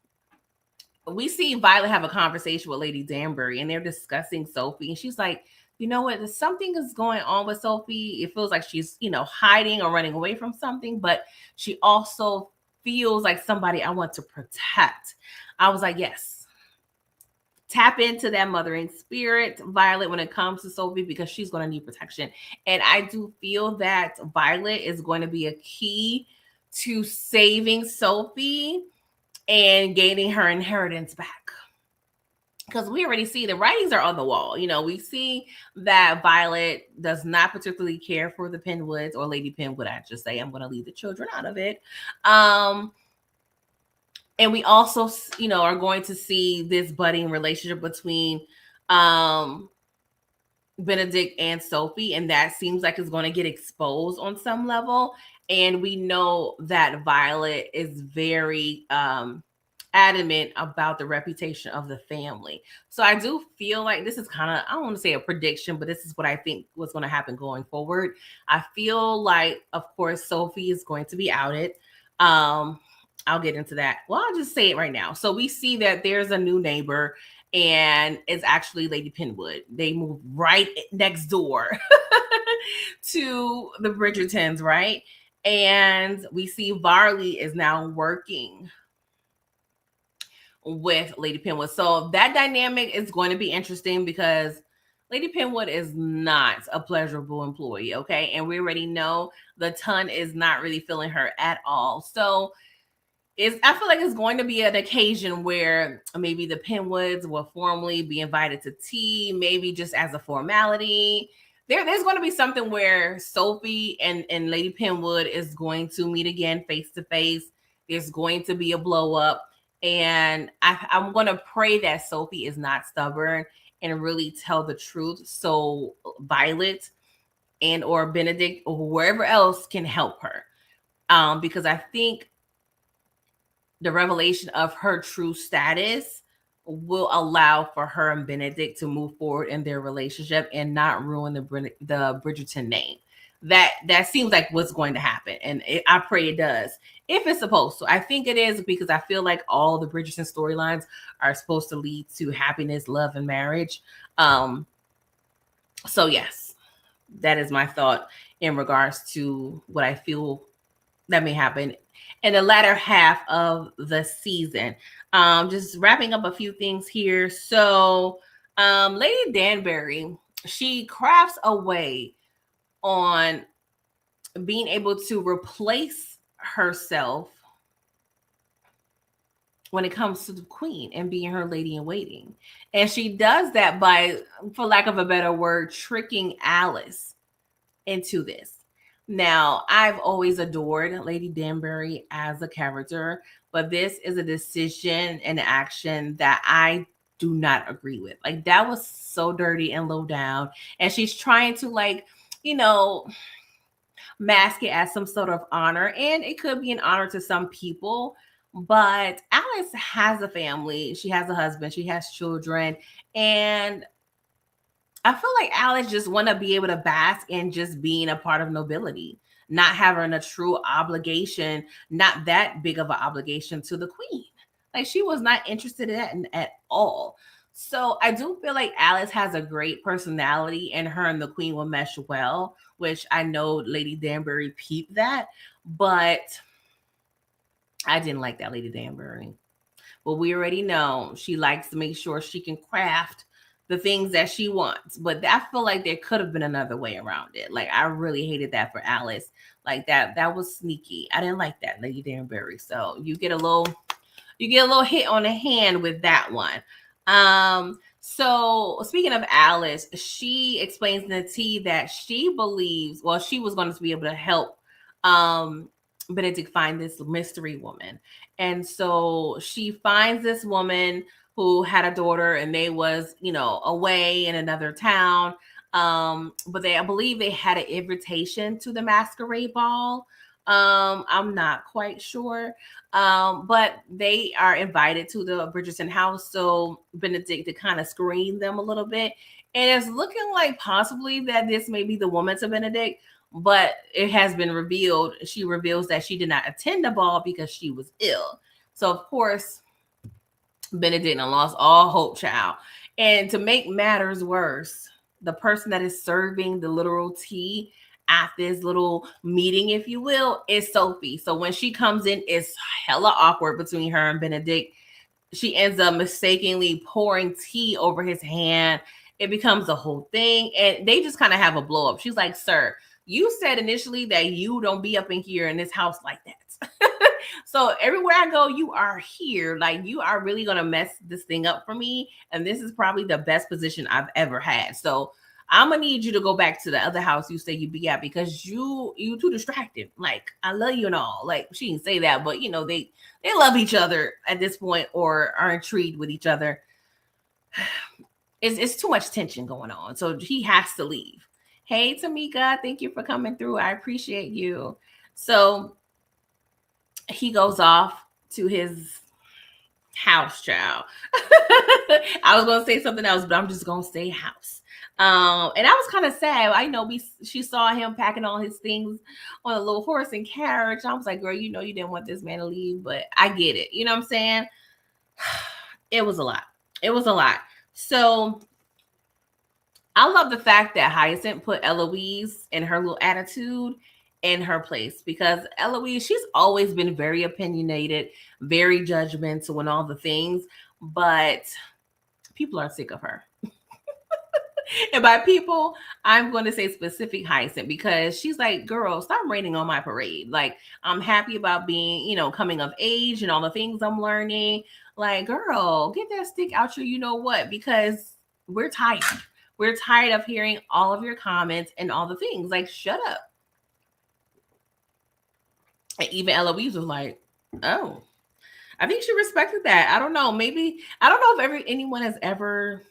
S1: we see Violet have a conversation with Lady Danbury, and they're discussing Sophie. And she's like, you know what? Something is going on with Sophie. It feels like she's, hiding or running away from something, but she also feels like somebody I want to protect. I was like, yes. Tap into that mothering spirit, Violet, when it comes to Sophie, because she's going to need protection. And I do feel that Violet is going to be a key to saving Sophie and gaining her inheritance back. because we already see the writings are on the wall. We see that Violet does not particularly care for the Penwoods, or Lady Penwood, I should say. I'm going to leave the children out of it. And we also, are going to see this budding relationship between Benedict and Sophie, and that seems like it's going to get exposed on some level. And we know that Violet is very adamant about the reputation of the family. So I do feel like this is kind of, I don't want to say a prediction, but this is what I think was going to happen going forward. I feel like, of course, Sophie is going to be outed. I'll get into that. Well, I'll just say it right now. So we see that there's a new neighbor, and it's actually Lady Penwood. They moved right next door to the Bridgertons, right? And we see Varley is now working with Lady Penwood. So that dynamic is going to be interesting because Lady Penwood is not a pleasurable employee, okay? And we already know the ton is not really feeling her at all. So I feel like it's going to be an occasion where maybe the Penwoods will formally be invited to tea, maybe just as a formality. There's going to be something where Sophie and Lady Penwood is going to meet again face to face. There's going to be a blow up. And I'm going to pray that Sophie is not stubborn and really tell the truth, so Violet and or Benedict or whoever else can help her. Because I think the revelation of her true status will allow for her and Benedict to move forward in their relationship and not ruin the Bridgerton name. That seems like what's going to happen, and I pray it does. If it's supposed to, I think it is, because I feel like all the Bridgerton storylines are supposed to lead to happiness, love, and marriage. So yes, that is my thought in regards to what I feel that may happen in the latter half of the season. Just wrapping up a few things here. So Lady Danbury, she crafts a way on being able to replace herself when it comes to the queen and being her lady in waiting. And she does that by, for lack of a better word, tricking Alice into this. Now, I've always adored Lady Danbury as a character, but this is a decision and action that I do not agree with. Like, that was so dirty and low down. And she's trying to, like, mask it as some sort of honor. And it could be an honor to some people. But Alice has a family. She has a husband. She has children. And I feel like Alice just want to be able to bask in just being a part of nobility, not having a true obligation, not that big of an obligation to the queen. Like, she was not interested in that at all. So I do feel like Alice has a great personality, and her and the queen will mesh well, which I know Lady Danbury peeped that, but I didn't like that Lady Danbury. But we already know she likes to make sure she can craft the things that she wants. But I feel like there could have been another way around it. Like, I really hated that for Alice. Like, that was sneaky. I didn't like that, Lady Danbury. So you get a little hit on the hand with that one. So speaking of Alice, she explains in the tea that she believes, well, she was going to be able to help Benedict find this mystery woman. And so she finds this woman who had a daughter, and they was, away in another town. But I believe they had an invitation to the masquerade ball. I'm not quite sure. But they are invited to the Bridgerton house. So Benedict to kind of screen them a little bit. And it's looking like possibly that this may be the woman to Benedict, but it has been revealed. She reveals that she did not attend the ball because she was ill. So of course, Benedict lost all hope, child. And to make matters worse, the person that is serving the literal tea at this little meeting, if you will, is Sophie. So when she comes in, it's hella awkward between her and Benedict. She ends up mistakenly pouring tea over his hand. It becomes a whole thing, and they just kind of have a blow up. She's like, "Sir, you said initially that you don't be up in here in this house like that." So everywhere I go, you are here. Like you are really gonna mess this thing up for me. And this is probably the best position I've ever had. So I'm gonna need you to go back to the other house you say you be at because you too distracted. Like I love you and all. Like she didn't say that, but they love each other at this point or are intrigued with each other. It's too much tension going on. So he has to leave. Hey Tamika, thank you for coming through. I appreciate you. So he goes off to his house, child. I was gonna say something else, but I'm just gonna say house. And I was kind of sad. I know she saw him packing all his things on a little horse and carriage. I was like, girl, you didn't want this man to leave, but I get it. You know what I'm saying? It was a lot. It was a lot. So I love the fact that Hyacinth put Eloise and her little attitude in her place because Eloise, she's always been very opinionated, very judgmental and all the things, but people are sick of her. And by people, I'm going to say specific Hyacinth because she's like, girl, stop raining on my parade. Like, I'm happy about being, coming of age and all the things I'm learning. Like, girl, get that stick out your what, because we're tired. We're tired of hearing all of your comments and all the things. Like, shut up. And even Eloise was like, oh, I think she respected that. I don't know. Maybe, I don't know if anyone has ever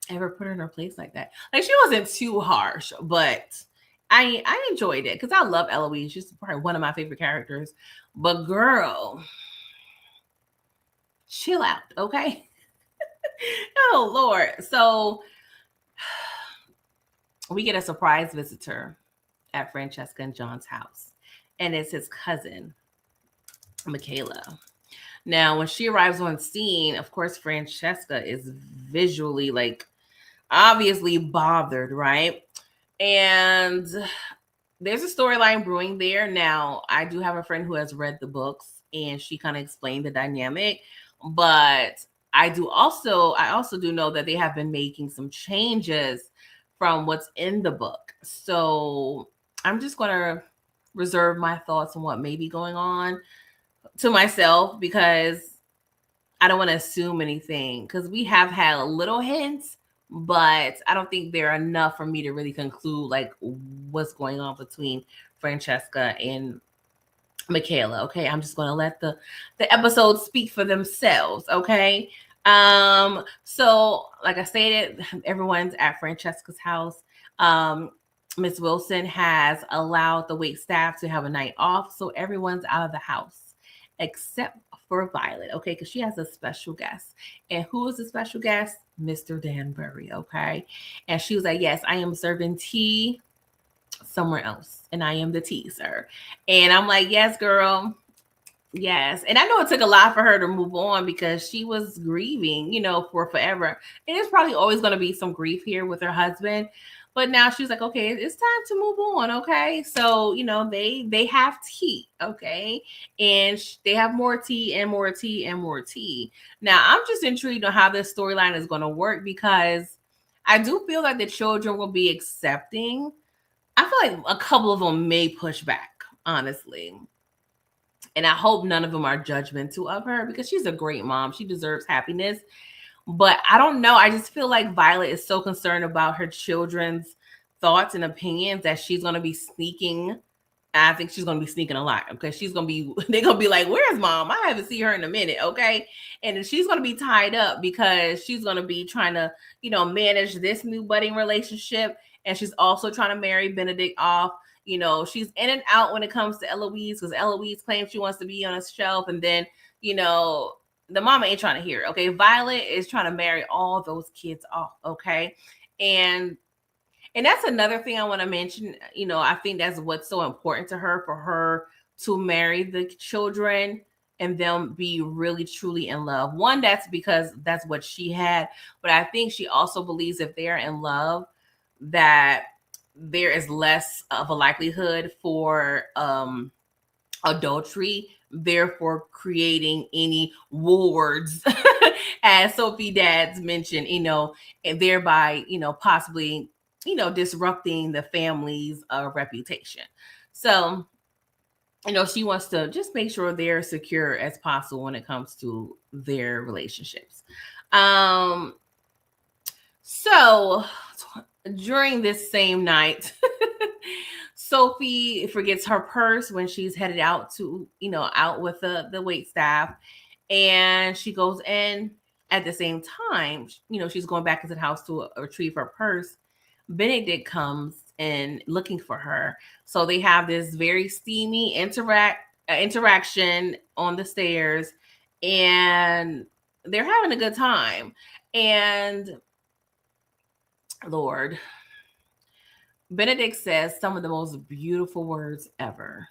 S1: put her in her place like that. Like, she wasn't too harsh, but I enjoyed it because I love Eloise. She's probably one of my favorite characters. But girl, chill out, okay? Oh, Lord. So we get a surprise visitor at Francesca and John's house. And it's his cousin, Michaela. Now, when she arrives on scene, of course, Francesca is visually, like, obviously bothered, right? And there's a storyline brewing there. Now, I do have a friend who has read the books, and she kind of explained the dynamic. But I also do know that they have been making some changes from what's in the book. So I'm just going to reserve my thoughts on what may be going on to myself because I don't want to assume anything because we have had little hints, but I don't think they're enough for me to really conclude like what's going on between Francesca and Michaela. Okay, I'm just going to let the episodes speak for themselves. Okay. So like I stated, everyone's at Francesca's house. Miss Wilson has allowed the wait staff to have a night off, so everyone's out of the house except for Violet, okay, because she has a special guest. And who is the special guest? Mr. Danbury, okay? And she was like, yes, I am serving tea somewhere else, and I am the tea, sir. And I'm like, yes, girl. Yes. And I know it took a lot for her to move on because she was grieving, for forever. And there's probably always going to be some grief here with her husband. But now she's like, okay, it's time to move on. Okay. So, they have tea. Okay. And they have more tea and more tea and more tea. Now, I'm just intrigued on how this storyline is going to work because I do feel like the children will be accepting. I feel like a couple of them may push back, honestly. And I hope none of them are judgmental of her because she's a great mom. She deserves happiness. But I don't know. I just feel like Violet is so concerned about her children's thoughts and opinions that she's going to be sneaking. I think she's going to be sneaking a lot. Okay. They're going to be like, where's mom? I haven't seen her in a minute. Okay. And she's going to be tied up because she's going to be trying to, manage this new budding relationship. And she's also trying to marry Benedict off. She's in and out when it comes to Eloise because Eloise claims she wants to be on a shelf. And then, the mama ain't trying to hear it. Okay. Violet is trying to marry all those kids off. Okay. And that's another thing I want to mention. I think that's what's so important to her, for her to marry the children and them be really, truly in love. One, that's because that's what she had. But I think she also believes if they're in love, that there is less of a likelihood for adultery, therefore creating any wards, as Sophie Dads mentioned, and thereby, possibly, disrupting the family's reputation. So she wants to just make sure they're secure as possible when it comes to their relationships. Um, so during this same night, Sophie forgets her purse when she's headed out to, out with the wait staff. And she goes in at the same time, she's going back into the house to retrieve her purse. Benedict comes in looking for her. So they have this very steamy interaction on the stairs, and they're having a good time. And Lord, Benedict says some of the most beautiful words ever.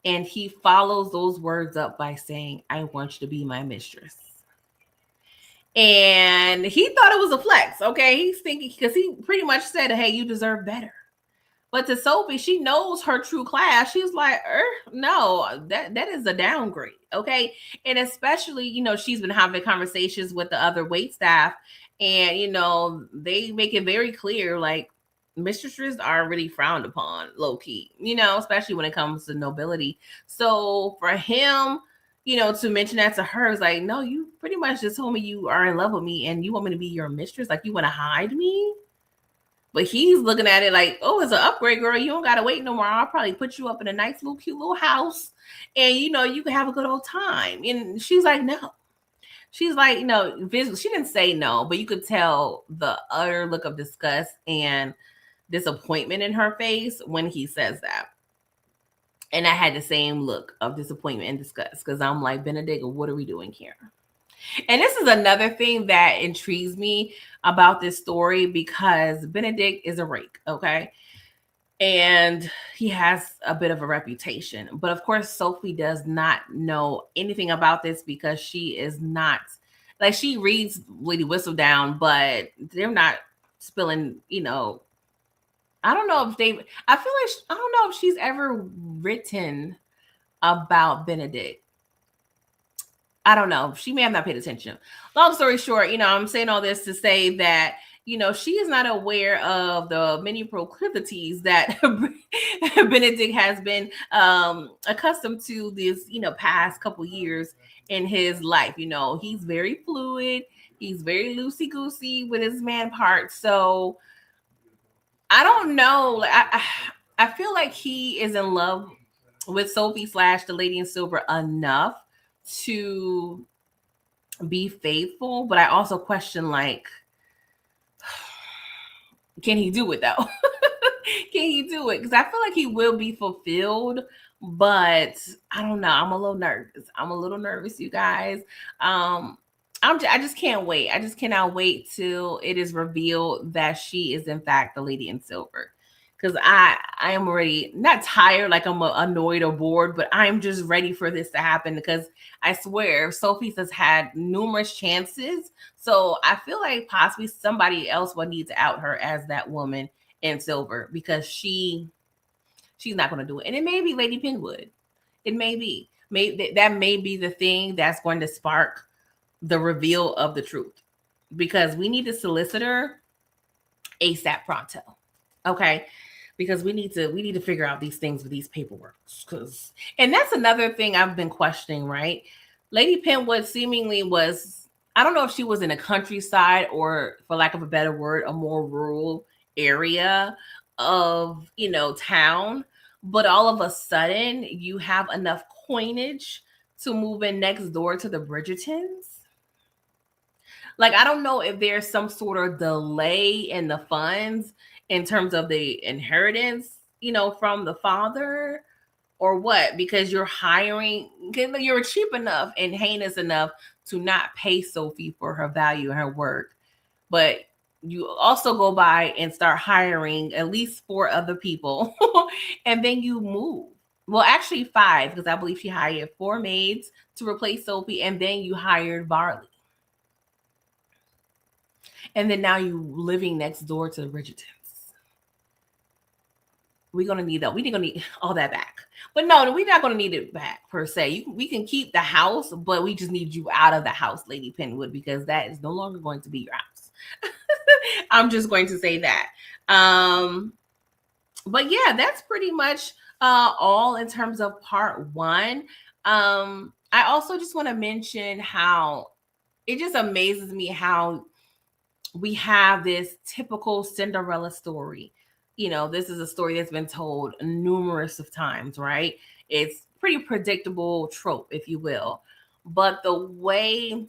S1: And he follows those words up by saying, I want you to be my mistress. And he thought it was a flex, okay? He's thinking, because he pretty much said, hey, you deserve better. But to Sophie, she knows her true class. She's like, no, that is a downgrade, okay? And especially, she's been having conversations with the other wait staff, and, they make it very clear, like, mistresses are really frowned upon, low key, especially when it comes to nobility. So for him, to mention that to her is like, no, you pretty much just told me you are in love with me and you want me to be your mistress. Like, you want to hide me? But he's looking at it like, oh, it's an upgrade, girl. You don't got to wait no more. I'll probably put you up in a nice little cute little house and, you can have a good old time. And she's like, no. She's like, she didn't say no, but you could tell the utter look of disgust and disappointment in her face when he says that. And I had the same look of disappointment and disgust because I'm like, Benedict, what are we doing here? And this is another thing that intrigues me about this story because Benedict is a rake, okay? And he has a bit of a reputation. But of course, Sophie does not know anything about this because she is not, like, she reads Lady Whistledown, but they're not spilling, I don't know if I don't know if she's ever written about Benedict. I don't know. She may have not paid attention. Long story short, I'm saying all this to say that, she is not aware of the many proclivities that Benedict has been accustomed to this, past couple years in his life. He's very fluid. He's very loosey-goosey with his man part. So I don't know. I feel like he is in love with Sophie / the Lady in Silver enough to be faithful, but I also question, like, can he do it though? Can he do it? Because I feel like he will be fulfilled, but I don't know. I'm a little nervous. You guys. I just can't wait. I just cannot wait till it is revealed that she is in fact the Lady in Silver. Because I am already not tired, like I'm annoyed or bored, but I'm just ready for this to happen because I swear Sophie has had numerous chances. So I feel like possibly somebody else will need to out her as that woman in silver because she's not going to do it. And it may be Lady Penwood. It may be. That may be the thing that's going to spark the reveal of the truth because we need a solicitor ASAP pronto. Okay. Because we need to figure out these things with these paperwork. And that's another thing I've been questioning, right? Lady Penwood seemingly was, I don't know if she was in a countryside or, for lack of a better word, a more rural area of, town. But all of a sudden, you have enough coinage to move in next door to the Bridgertons. Like, I don't know if there's some sort of delay in the funds in terms of the inheritance, from the father or what, because you're cheap enough and heinous enough to not pay Sophie for her value and her work. But you also go by and start hiring at least 4 other people and then you move. Well, actually 5, because I believe she hired 4 maids to replace Sophie and then you hired Barley. And then now you living next door to the Bridgertons. We're going to need that. We're going to need all that back. But no, we're not going to need it back per se. We can keep the house, but we just need you out of the house, Lady Penwood, because that is no longer going to be your house. I'm just going to say that. But yeah, that's pretty much all in terms of part one. I also just want to mention how it just amazes me how we have this typical Cinderella story. You know, this is a story that's been told numerous of times, right? It's pretty predictable trope, if you will. But the way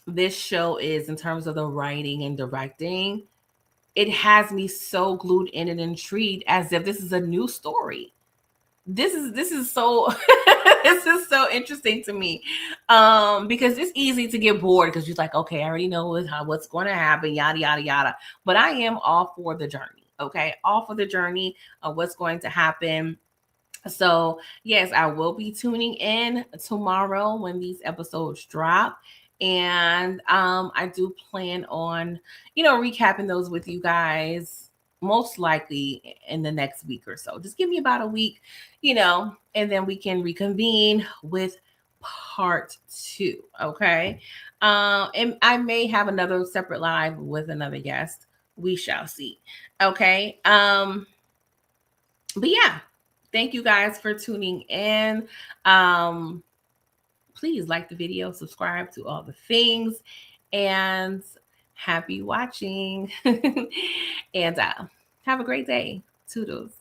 S1: this show is in terms of the writing and directing, it has me so glued in and intrigued as if this is a new story. This is so this is so interesting to me, because it's easy to get bored because you're like, okay, I already know what's going to happen, yada yada yada. But I am all for the journey. Okay, all for the journey of what's going to happen. So, yes, I will be tuning in tomorrow when these episodes drop. And I do plan on, recapping those with you guys most likely in the next week or so. Just give me about a week, and then we can reconvene with part two. Okay. And I may have another separate live with another guest. We shall see. Okay. But yeah, thank you guys for tuning in. Um, please like the video, subscribe to all the things, and happy watching. And have a great day. Toodles.